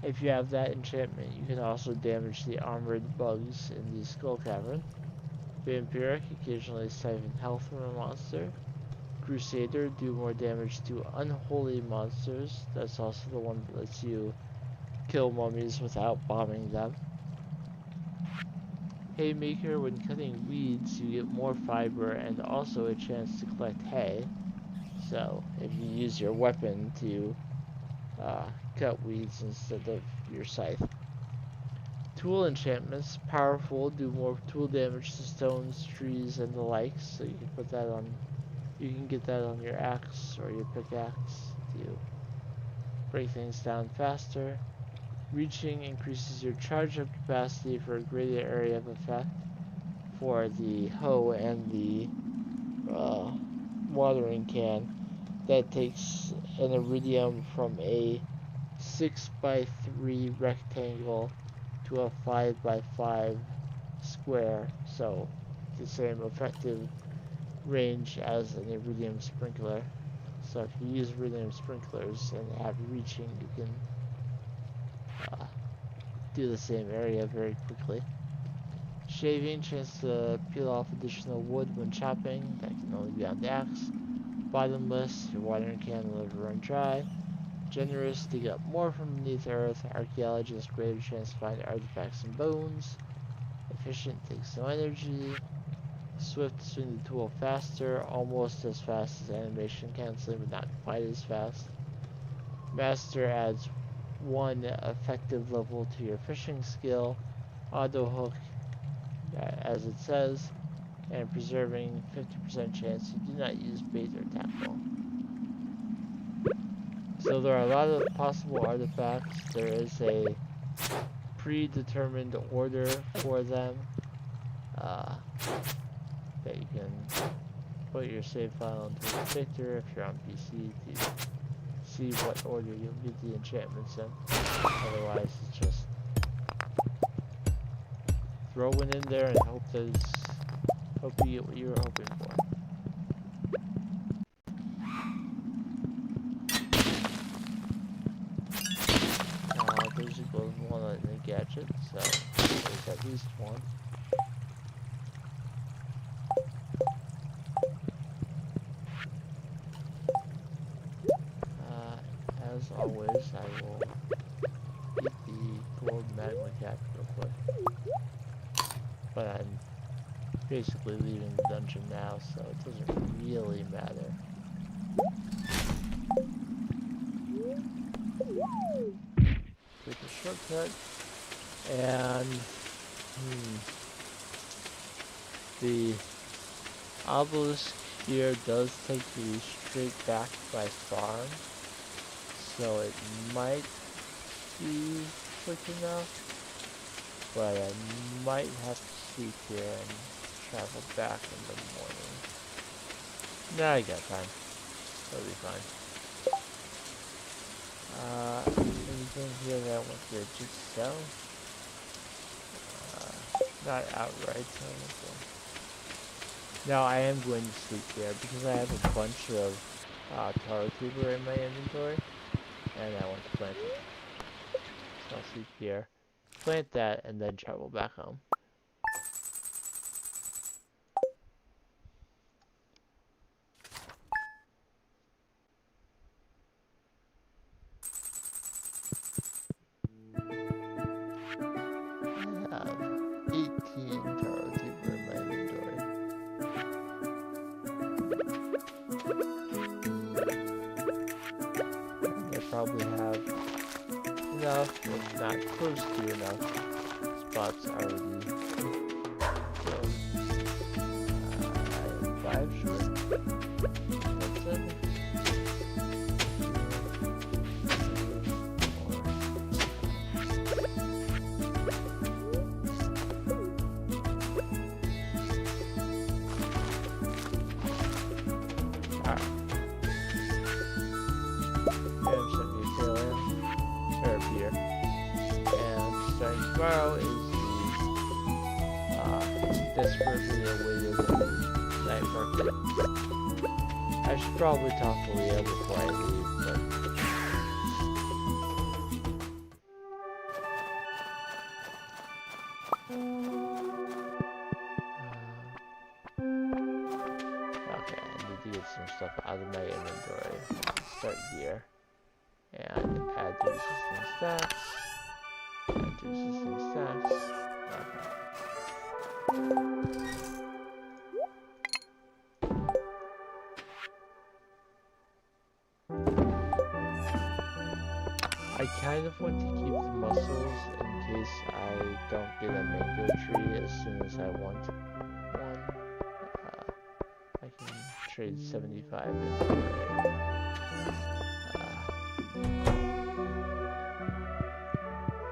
If you have that enchantment, you can also damage the armored bugs in the Skull Cavern. Vampiric, occasionally siphon health from a monster. Crusader, do more damage to unholy monsters. That's also the one that lets you kill mummies without bombing them. Haymaker, when cutting weeds, you get more fiber and also a chance to collect hay. So, if you use your weapon to cut weeds instead of your scythe. Tool enchantments, powerful, do more tool damage to stones, trees, and the likes. So you can put that on. You can get that on your axe or your pickaxe to break things down faster. Reaching increases your charge up capacity for a greater area of effect for the hoe and the uh, watering can. That takes an iridium from a 6x3 rectangle to a 5x5 square, so the same effective range as an iridium sprinkler. So if you use iridium sprinklers and have reaching, you can do the same area very quickly. Shaving, chance to peel off additional wood when chopping, that can only be on the axe. Bottomless, your watering can will never run dry. Generous, dig up more from beneath the earth. Archaeologist, greater chance to find artifacts and bones. Efficient, takes no energy. Swift, swing the tool faster, almost as fast as animation canceling, but not quite as fast. Master adds one effective level to your fishing skill. Auto hook, as it says, and preserving 50% chance you do not use bait or tackle. So there are a lot of possible artifacts. There is a predetermined order for them that you can put your save file into the Victor if you're on PC to see what order you'll get the enchantments in. Otherwise, it's just throw one in there and hope you get what you were hoping for. There's a golden walnut in the gadget, so there's at least one. As always, I will eat the gold magma cap real quick. But I'm basically leaving the dungeon now, so it doesn't really matter. Take a shortcut, and the obelisk here does take you straight back by farm, so it might be quick enough, but I might have to sleep here and travel back in the morning. Nah, I got time. That'll be fine. Anything here that I want to just sell? Not outright, so anything. Now I am going to sleep there because I have a bunch of taro tuber in my inventory, and I want to plant it. So I'll sleep here, plant that, and then travel back home. I have 18 taro tuber in my inventory. And I probably have enough, if not close to enough, spots already filled. I am 5 short. That's it. starting tomorrow is the desperately awaited night market. I should probably talk to Leo before I leave, but okay, I need to get some stuff out of my inventory. Start here. And add to existing stacks. Add to existing stacks. Okay. I kind of want to keep the mussels in case I don't get a mango tree as soon as I want one. I can trade 75 in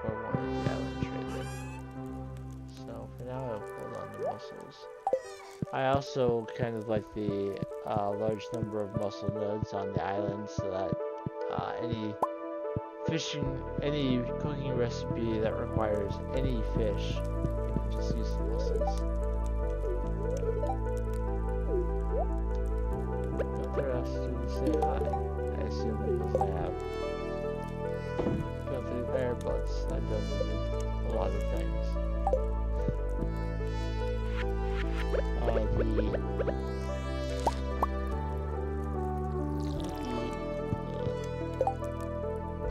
for one of the island trader. So for now I'll hold on to mussels. I also kind of like the large number of mussel nodes on the island so that any cooking recipe that requires any fish, you can just use the mussels. Gunther asked you to say hi. I assume because I have Gunther Airbuds. I've done a lot of things.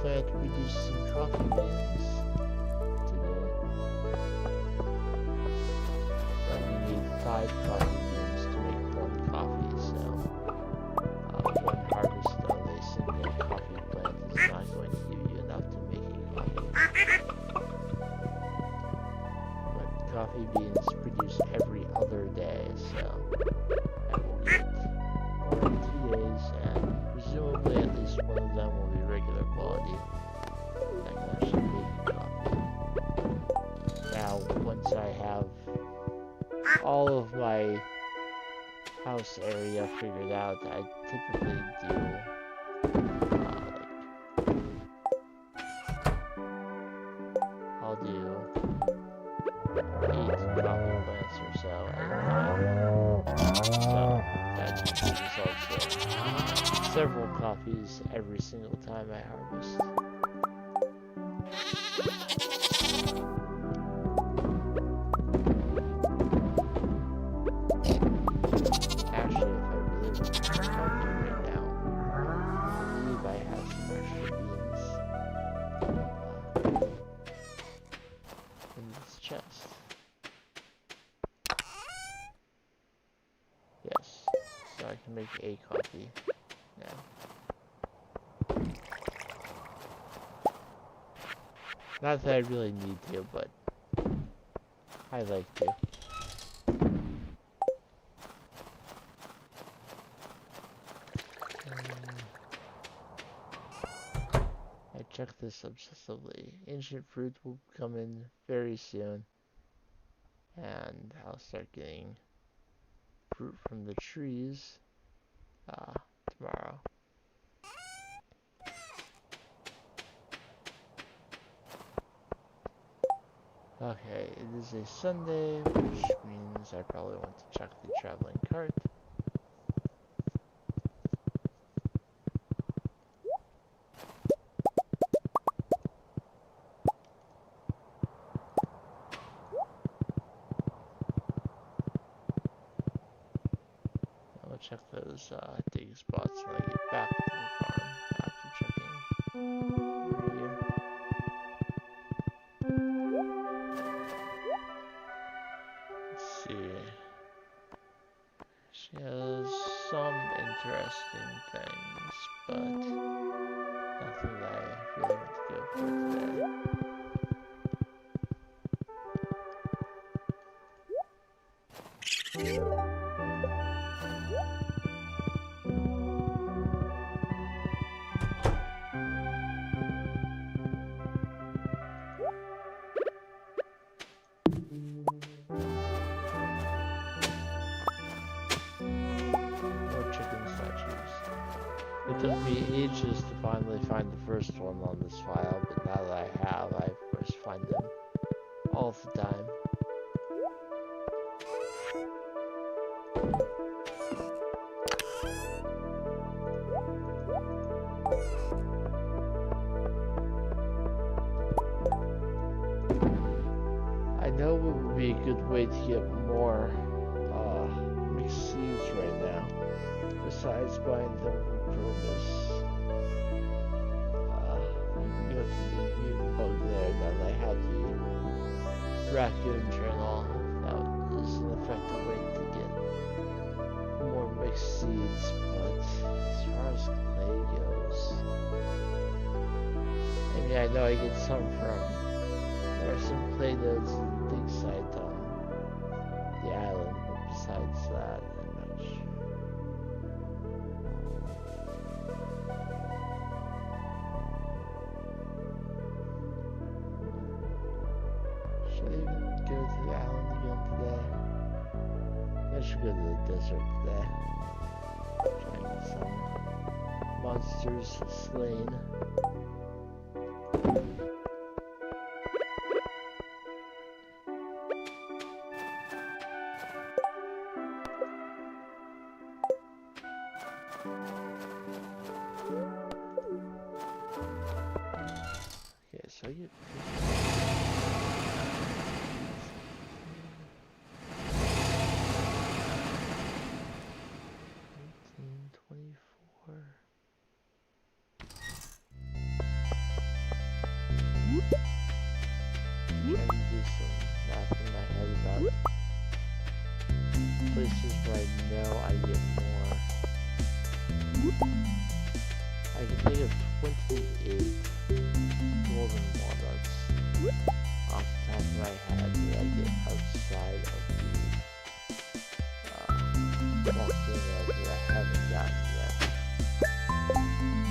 Plan to produce some coffee beans today. But you need 5 coffee beans to make 1 coffee, so one harvest of a single coffee plant is not going to give you enough to make a coffee. But coffee beans produce every other day, so I will get 1 in 2 days, and presumably at least one of them will be regular quality. I can actually make coffee. Now, once I have all of my house area figured out, I typically do I'll do 8 coffee plants or so at a time. So that results in several coffees every single time I harvest. Actually, if I really want to coffee right now, I believe I have some extra beans in this chest. Yes, so I can make a coffee now. Not that I really need to, but I like to. I check this obsessively. Ancient fruit will come in very soon, and I'll start getting fruit from the trees tomorrow. Okay, it is a Sunday, which means I probably want to check the traveling cart. I'll check those dig spots when I get back to the farm after checking over here. Let's see. She has some interesting things, but nothing that I really want to go for today. It took me ages to finally find the first one on this file, but now that I have, I of course find them all the time. I know it would be a good way to get more mixed seeds right now, besides buying them from Promus. I can go to the mutant bug there now that I have the raccoon journal. That is an effective way to get more mixed seeds, but as far as clay goes, I mean, I know I get some from, there are some clay nodes in the dig site on the island, but besides that, I'm not sure. Should I even go to the island again today? I should go to the desert today. Try and get some monsters slain. Okay, so I get 1924. Trying to do some math in my head about places where I know I get more. I can think of 28 golden walnuts off the top of my head that I get outside of the volcano that I haven't gotten yet.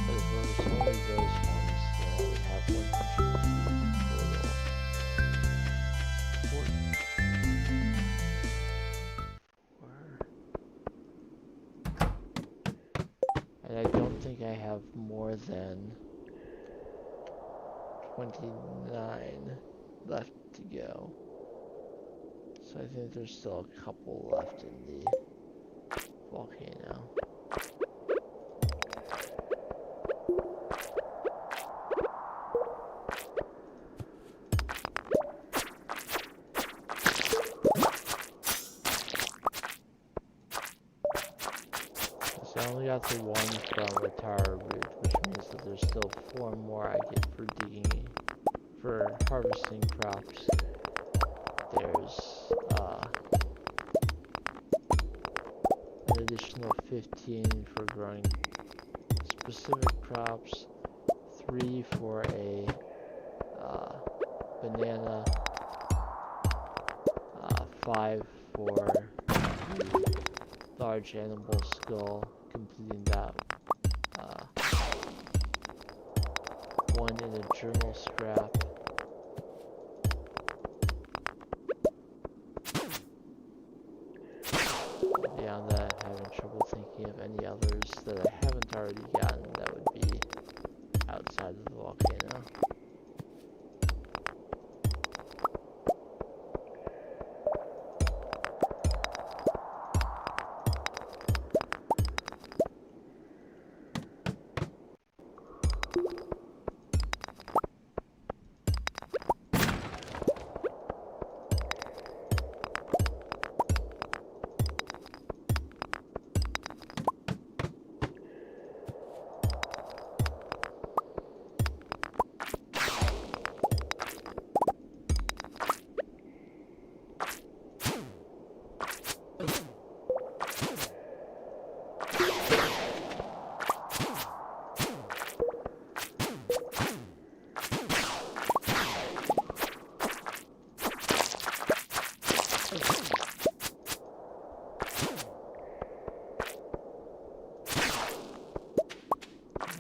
But if it was only those ones, then I would have 100 total. And I don't think I have more than 29 left to go. So I think there's still a couple left in the volcano. So I only got the one from the Tower Root, which means that there's still 4 more I get for digging, for harvesting crops. There's an additional 15 for growing specific crops, 3 for a banana, 5 for the large animal skull, completing that, 1 in a journal scrap. Beyond that, I'm having trouble thinking of any others that I haven't already gotten that would be outside of the volcano.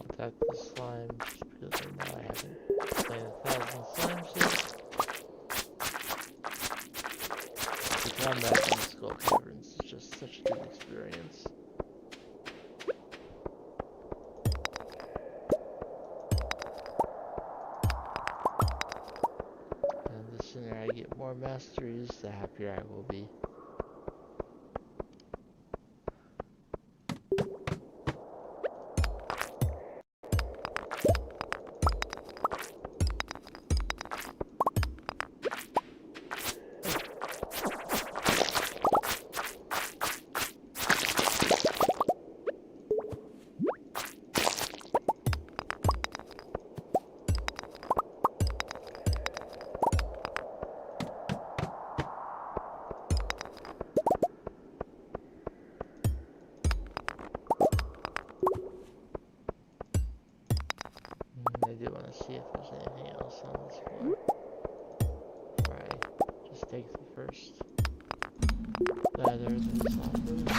Attack the slime just because I know I haven't played 1,000 slimes yet. The combat in the Skull Caverns is just such a good experience. And this sooner I get more masteries, the happier I will be. I do want to see if there's anything else on this floor before I just take the first ladder that's offered. I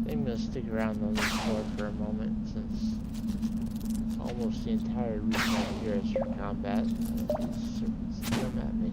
think I'm going to stick around on this floor for a moment since almost the entire reason I'm here is for combat. These serpents come at me.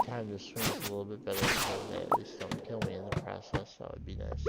Time to swing's a little bit better so they at least don't kill me in the process. That would be nice.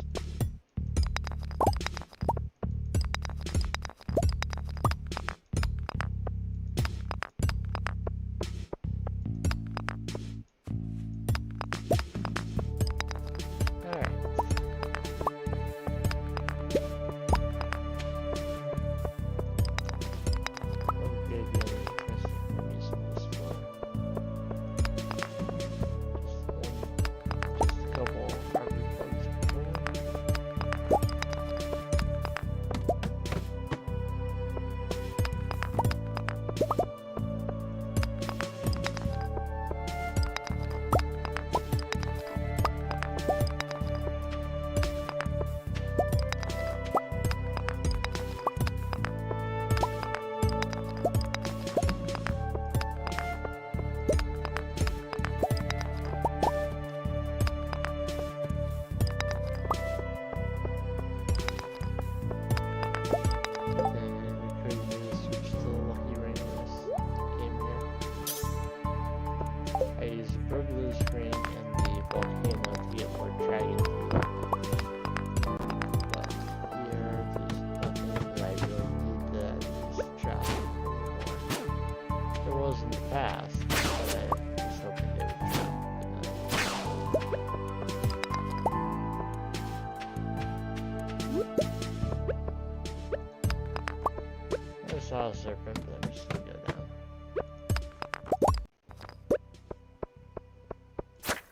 Saw a serpent, but I'm just gonna go down.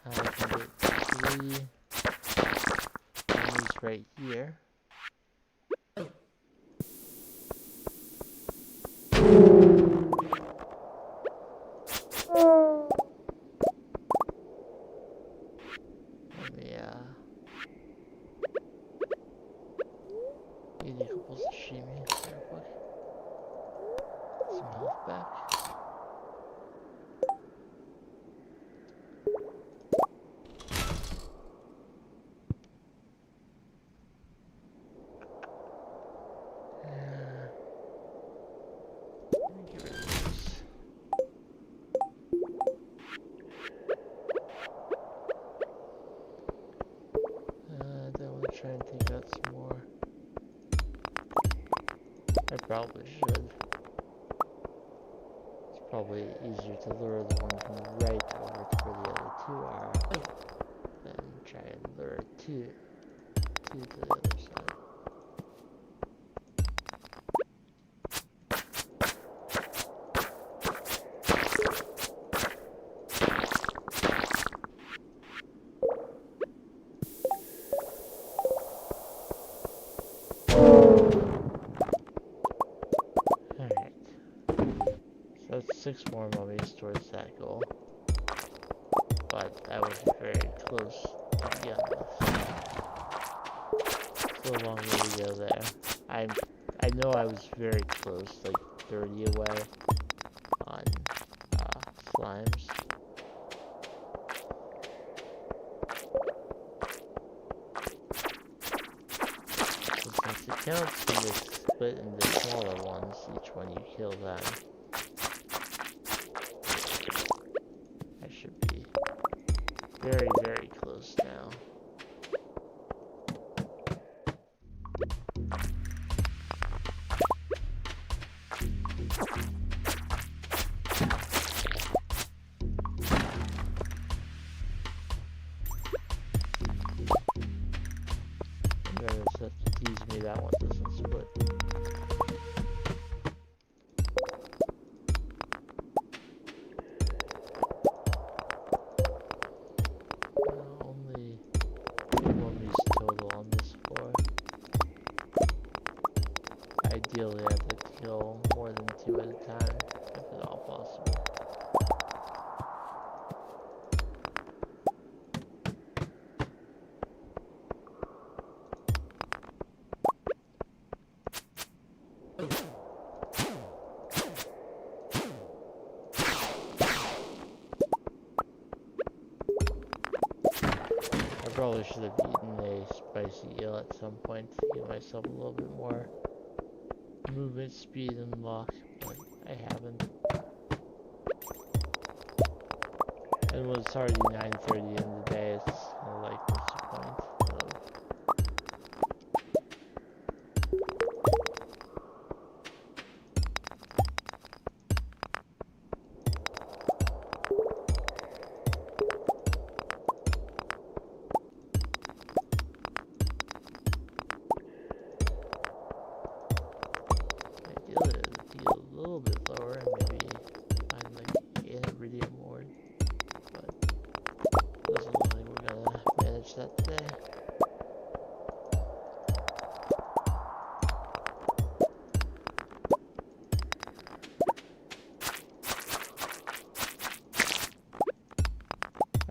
I can get 3 enemies right here. Let me eat a couple sashimi real quick. Some health back. Let me get rid of this. Then we'll try and take out some more. I probably should. Probably easier to lure the one from the right over to where the other 2 are than try and lure 2 to the other side. That's 6 more mummies towards that goal, but I was very close to begin with. Still a long way to go there. I know I was very close, like 30 away on slimes. So since it counts in this split into smaller ones each when you kill them. I should be very, very close now. Tease me that one doesn't split. Only 2 mummies total on this floor. Ideally, I have to kill more than 2 at a time, if at all possible. I probably should have eaten a spicy eel at some point to give myself a little bit more movement speed and luck, but I haven't. And when it's already 9:30 in the day, it's kind of like, what's the point?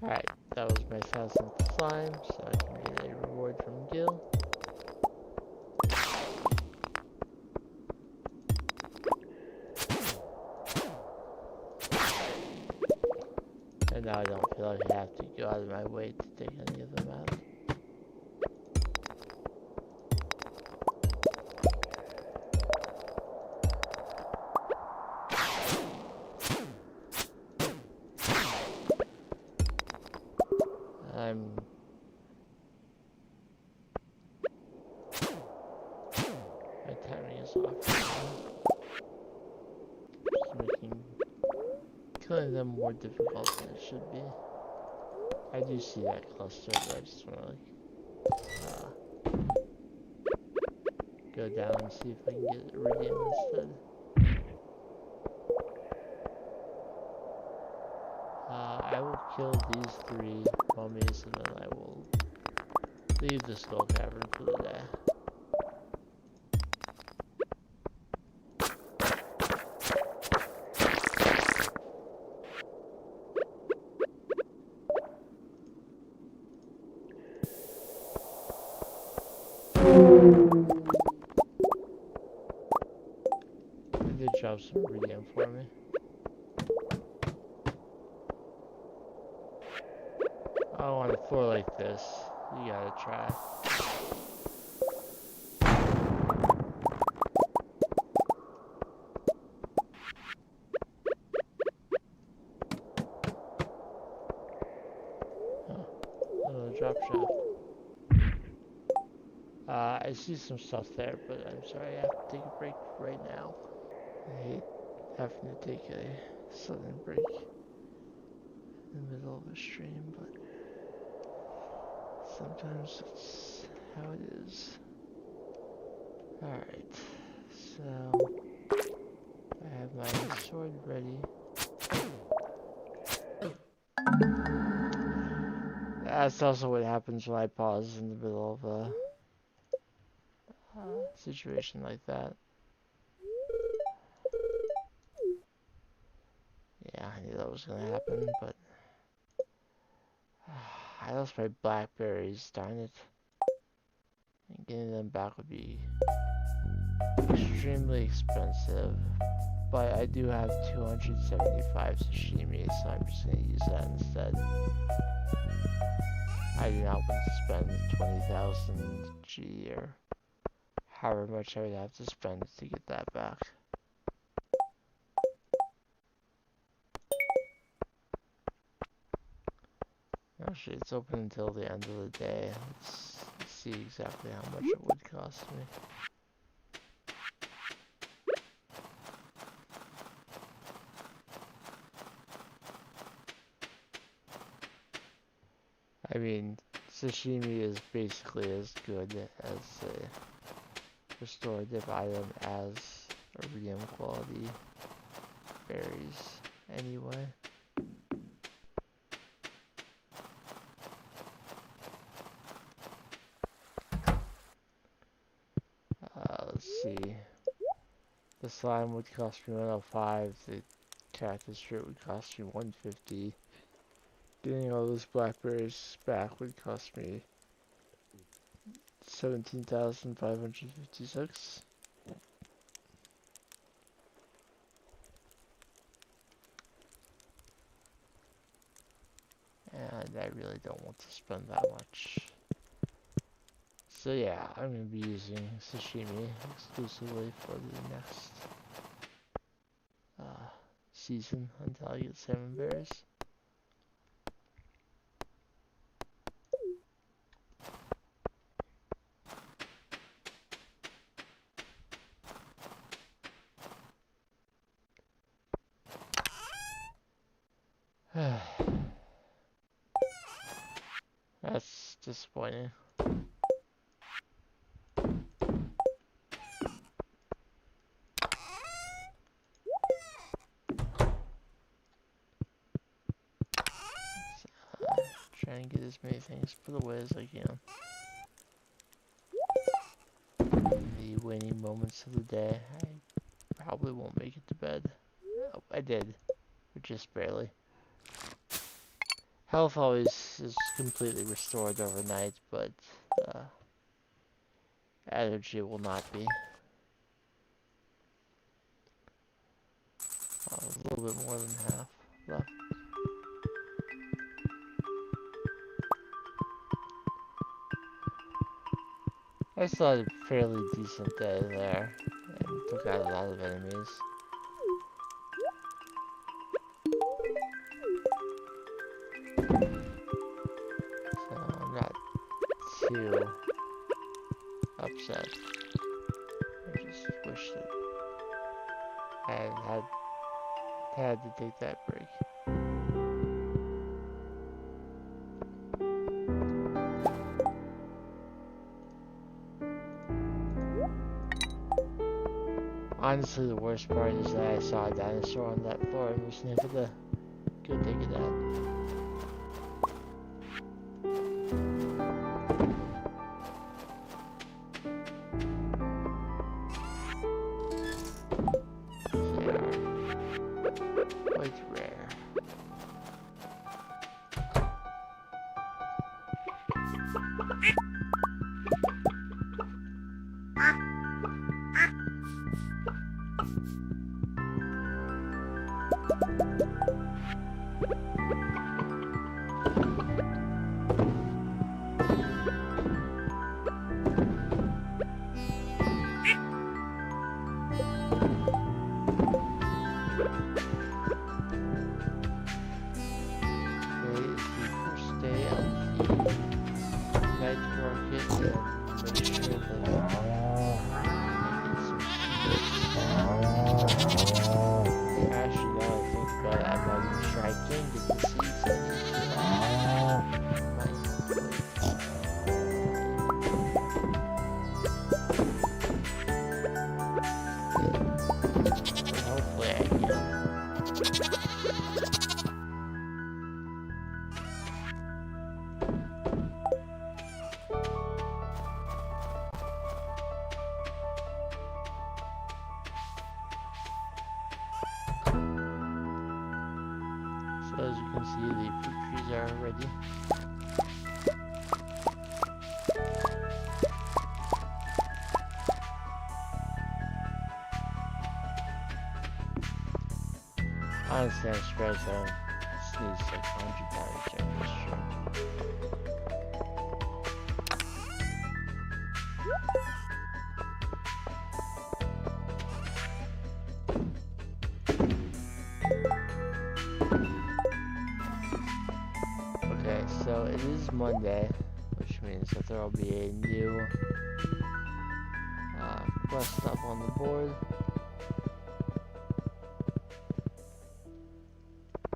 Alright, that was my 1000th slime, so I can get a reward from Gil. And now I don't feel like I have to go out of my way to take any of them out. My timing is off. Just making killing them more difficult than it should be. I do see that cluster, but I just want to go down and see if I can get iridium instead. I will kill these 3 mummies and then I will leave the skull cavern for the day. They did drop some iridium for me. Oh, on a floor like this, you gotta try. Oh, another drop shaft. I see some stuff there, but I'm sorry, I have to take a break right now. I hate having to take a sudden break in the middle of a stream, but sometimes it's how it is. Alright, so I have my sword ready. That's also what happens when I pause in the middle of a situation like that. Yeah, I knew that was gonna happen, but I lost my blackberries, darn it. And getting them back would be extremely expensive. But I do have 275 sashimi, so I'm just gonna use that instead. I do not want to spend 20,000 G or however much I would have to spend to get that back. Actually, it's open until the end of the day. Let's see exactly how much it would cost me. I mean, sashimi is basically as good as a restorative item as iridium quality berries anyway. Let's see. The slime would cost me 105, the cactus fruit would cost me 150. Getting all those blackberries back would cost me 17,556. And I really don't want to spend that much. So yeah, I'm going to be using sashimi exclusively for the next season until I get salmon berries. That's disappointing. Try and get as many things put away as I can. In the waning moments of the day, I probably won't make it to bed. Oh, I did, but just barely. Health always is completely restored overnight, but energy will not be. A little bit more than half left. I still had a fairly decent day there, and took out a lot of enemies. So I'm not too upset. I just wish that I had to take that break. Honestly, the worst part is that I saw a dinosaur on that floor and was able to go take it out. Quite rare. So as you can see, the fruit trees are ready. Honestly, I'm surprised I haven't sneezed like 100 times during this trip. is Monday, which means that there will be a new quest up on the board.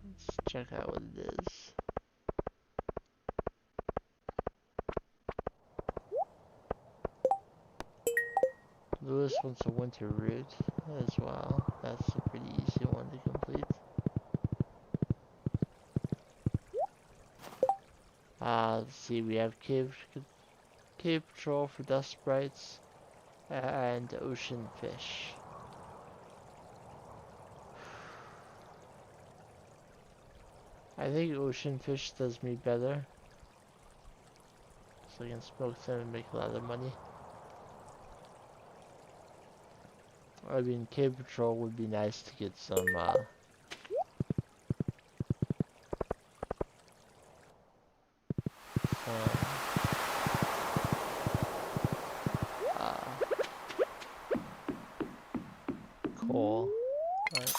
Let's check out what it is. Lewis wants a winter route as well. That's a pretty easy one to complete. Let's see, we have cave patrol for dust sprites and ocean fish. I think ocean fish does me better, so I can smoke them and make a lot of money. I mean, cave patrol would be nice to get some coal, right?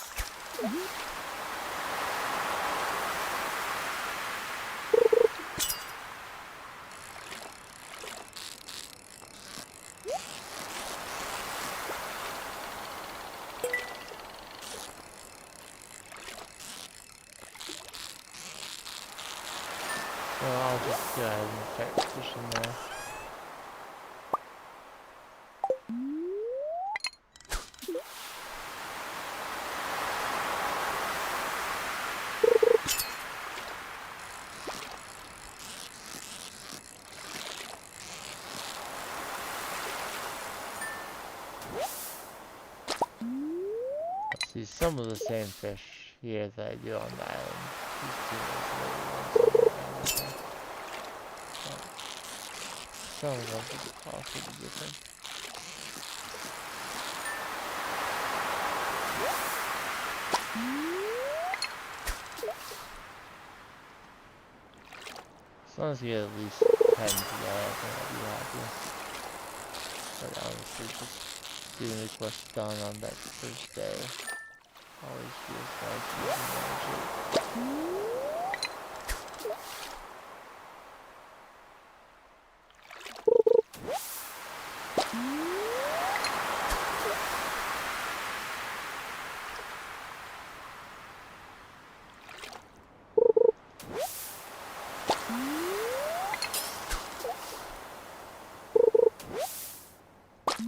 So I'll just go ahead and start fishing there. See some of the same fish here that I do on the island. These two are the ones on the island. Some of them will also be different. As long as you get at least 10 today, I think I'll be happy. But honestly, just doing the quest done on that first day always feels like using energy.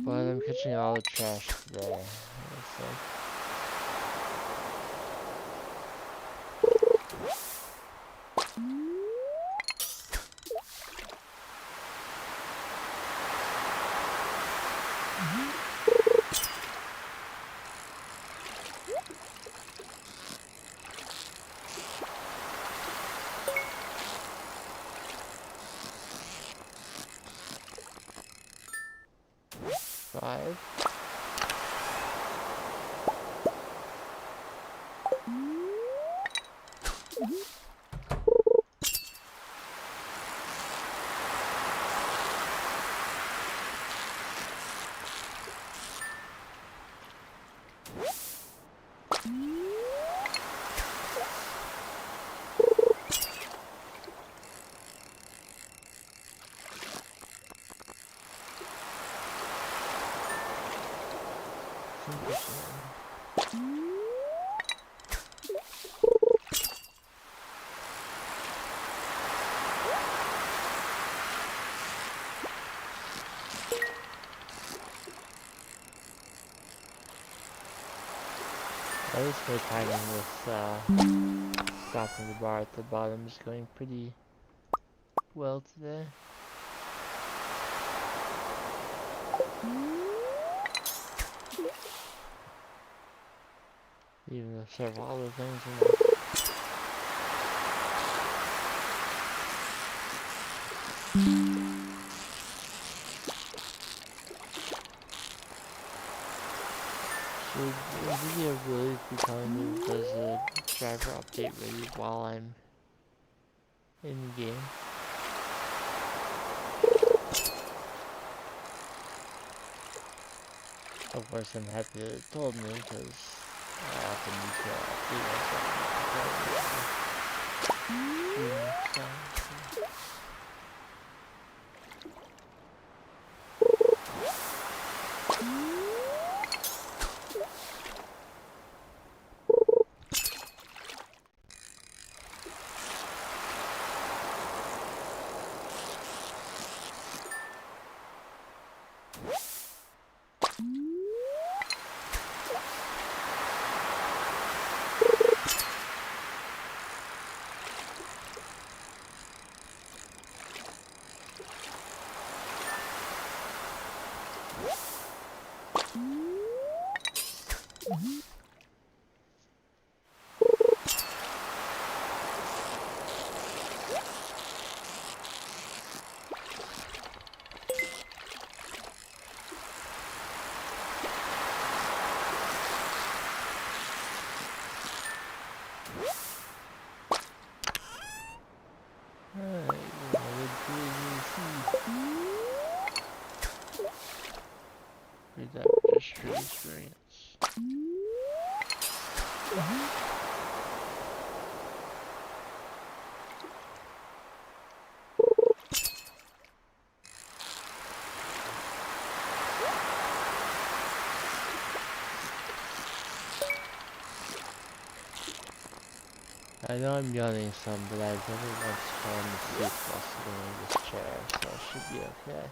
But I'm catching all the trash today, looks like. Five. At least my timing with stopping the bar at the bottom is going pretty well today. Even though several other things in there. Should the video really be telling me that there's a driver update ready while I'm in the game? Of course, I'm happy that it told me because I often need to update myself. Read that registry experience. I know I'm yawning some, but I've never once fallen asleep while sitting in this chair, so I should be okay.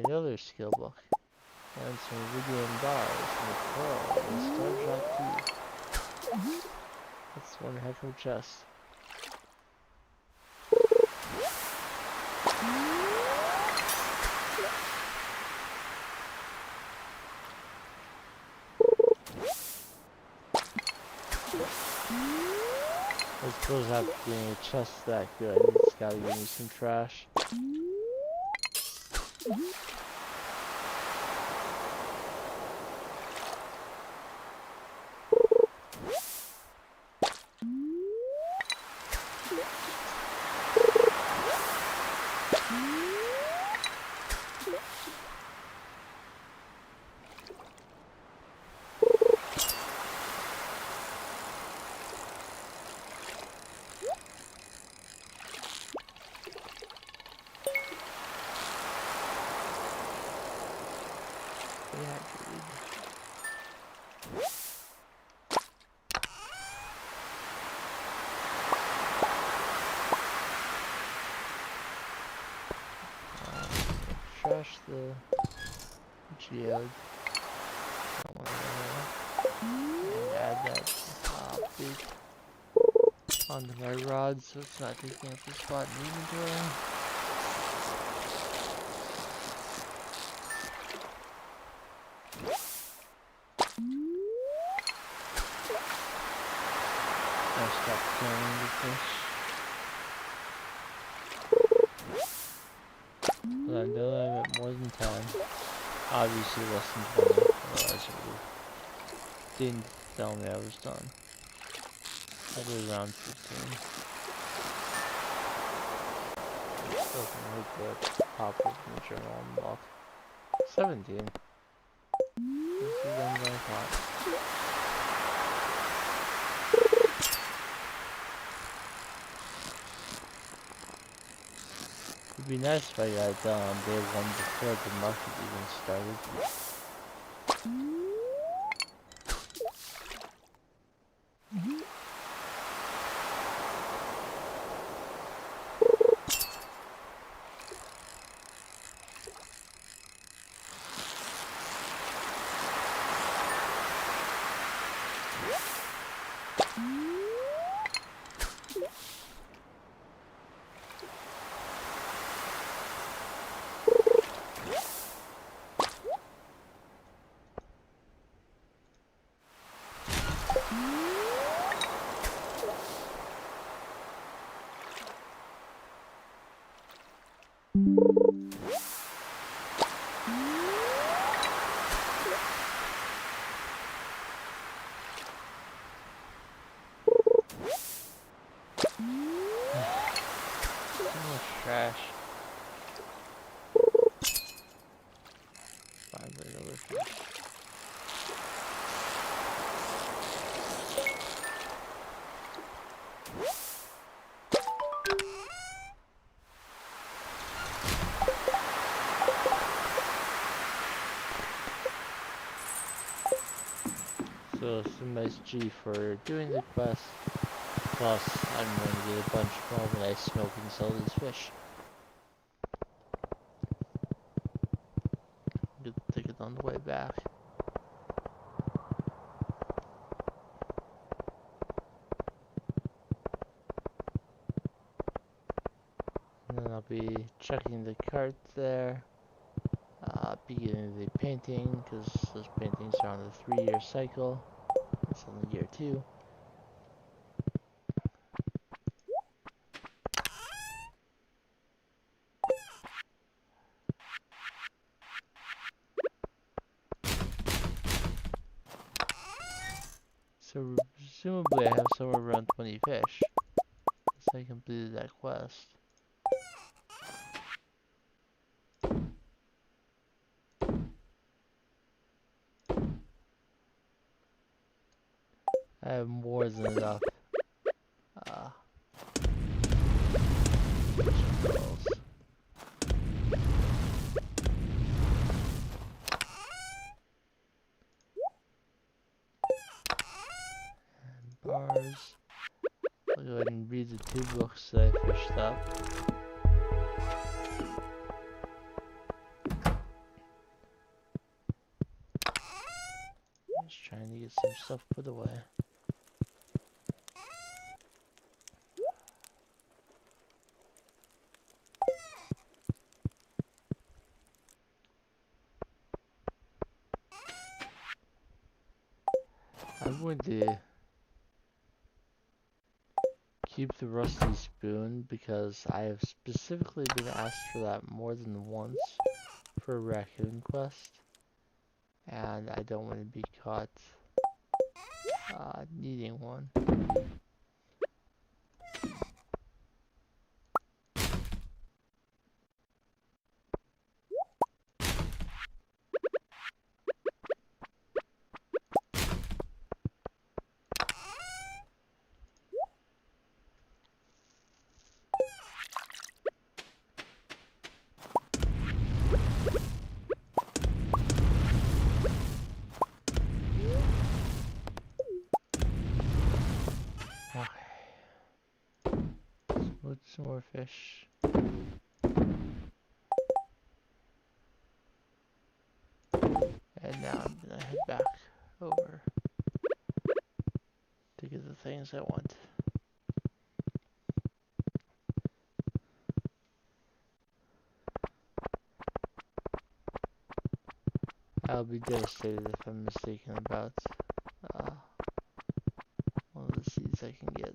Another skill book. And some iridium bars and a pearl and a starshot key. That's one heck of a chest. I suppose after getting a chest that good, it's gotta give me some trash. Trash the geode. And add that top bit onto my rod so it's not taking up the spot in the inventory. I'll stop killing the fish. But I know I'm at more than 10. Obviously less than 20, otherwise it didn't tell me I was done. Probably around 15. Doesn't hit the pop up in the journal unlock. 17. This is done what I thought. It'd be nice if I got it done on day 1 before the market even started. Trash. Find another fish. So some nice G for doing the quest. Plus, I'm going to get a bunch more when I smoke and sell these fish. Get the ticket on the way back. And then I'll be checking the cart there. beginning of the painting, because those paintings are on a 3-year cycle. It's only year 2. So presumably I have somewhere around 20 fish, since I completed that quest. I have more than enough vegetables. And bars. I'll go ahead and read the 2 books that I fished up. Just trying to get some stuff put away. I'm going to keep the rusty spoon because I have specifically been asked for that more than once for a raccoon quest, and I don't want to be caught needing one. Some more fish. And now I'm gonna head back over to get the things I want. I'll be devastated if I'm mistaken about one of the seeds I can get.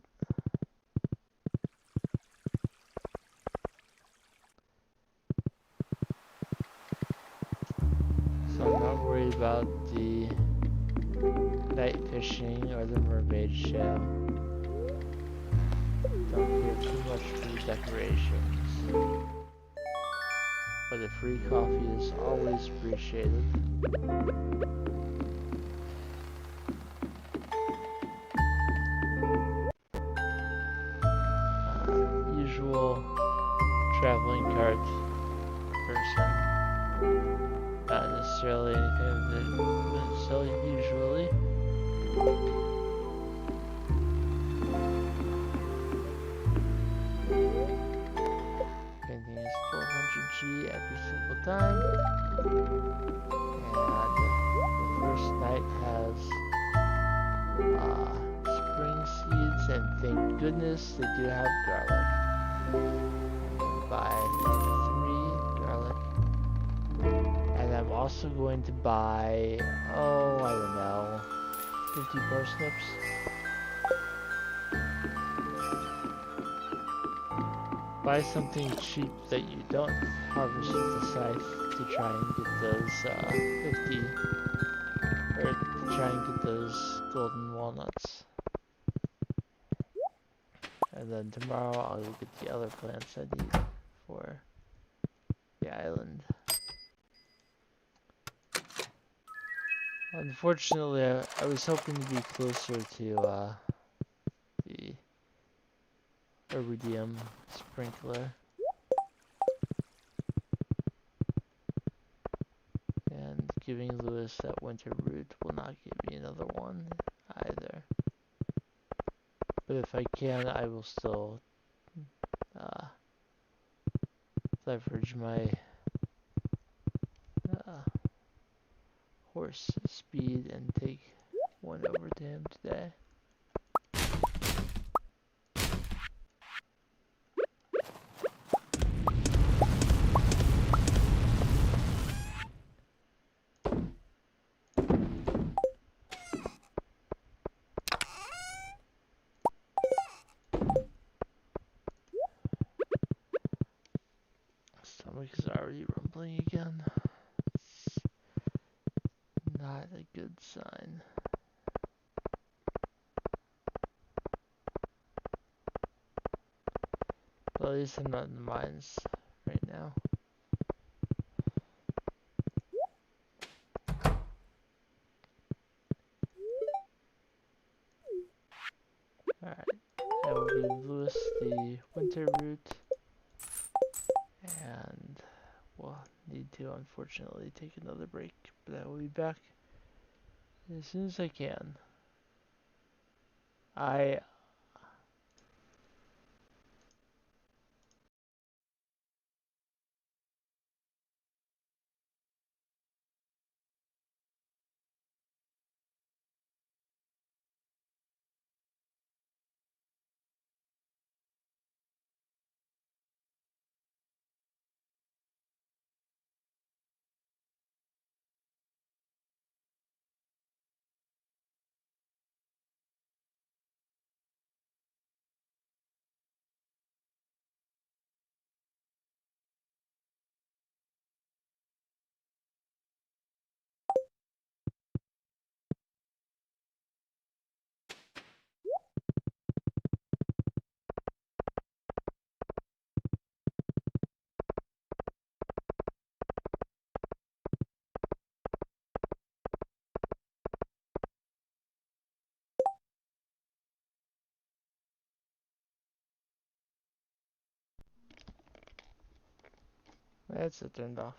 So I'm not worried about the night fishing or the mermaid show. Don't care too much for the decorations. But a free coffee is always appreciated. Usual traveling cart person. Not necessarily anything that wouldn't sell usually. Painting is 1200G every single time. And the first night has spring seeds, and thank goodness they do have garlic. Buy 3 garlic. And I'm also going to buy, oh, I don't know, 50 parsnips. Buy something cheap that you don't harvest with the scythe to try and get those 50, or to try and get those golden walnuts. And then tomorrow I'll go get the other plants I need for the island. Unfortunately, I was hoping to be closer to the iridium sprinkler. And giving Lewis that winter root will not give me another one either. But if I can, I will still leverage my horse speed and take one over to him today. stomach is already rumbling again. It's not a good sign. But at least I'm not in the mines right now. Alright, I will give Lewis the winter root, and we'll need to unfortunately take another break, but I will be back as soon as I can. That's it turned off.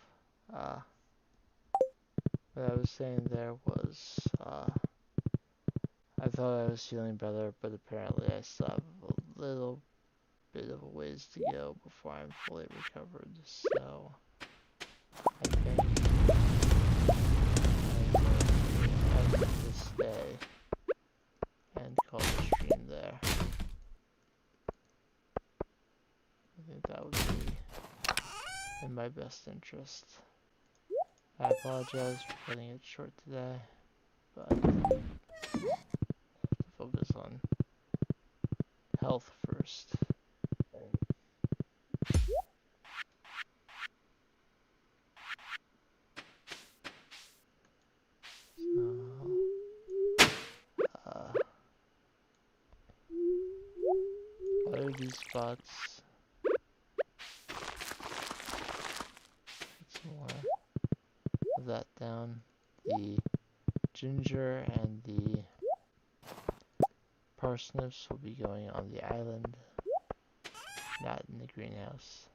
What I was saying there was, I thought I was feeling better, but apparently I still have a little bit of a ways to go before I'm fully recovered, so I think I'm going to end this day and call the stream there. I think that would be in my best interest. I apologize for cutting it short today, but I have to focus on health first. So, what are these spots? Get some more of that down. The ginger and the parsnips will be going on the island, not in the greenhouse.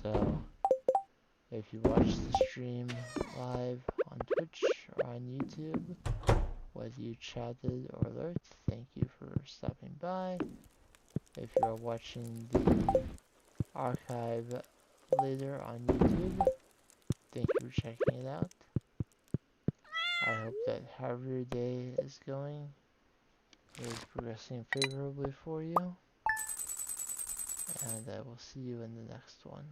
So, if you watch the stream live on Twitch or on YouTube, whether you chatted or lurked, thank you for stopping by. If you are watching the archive later on YouTube, thank you for checking it out. I hope that however your day is going is progressing favorably for you, and I will see you in the next one.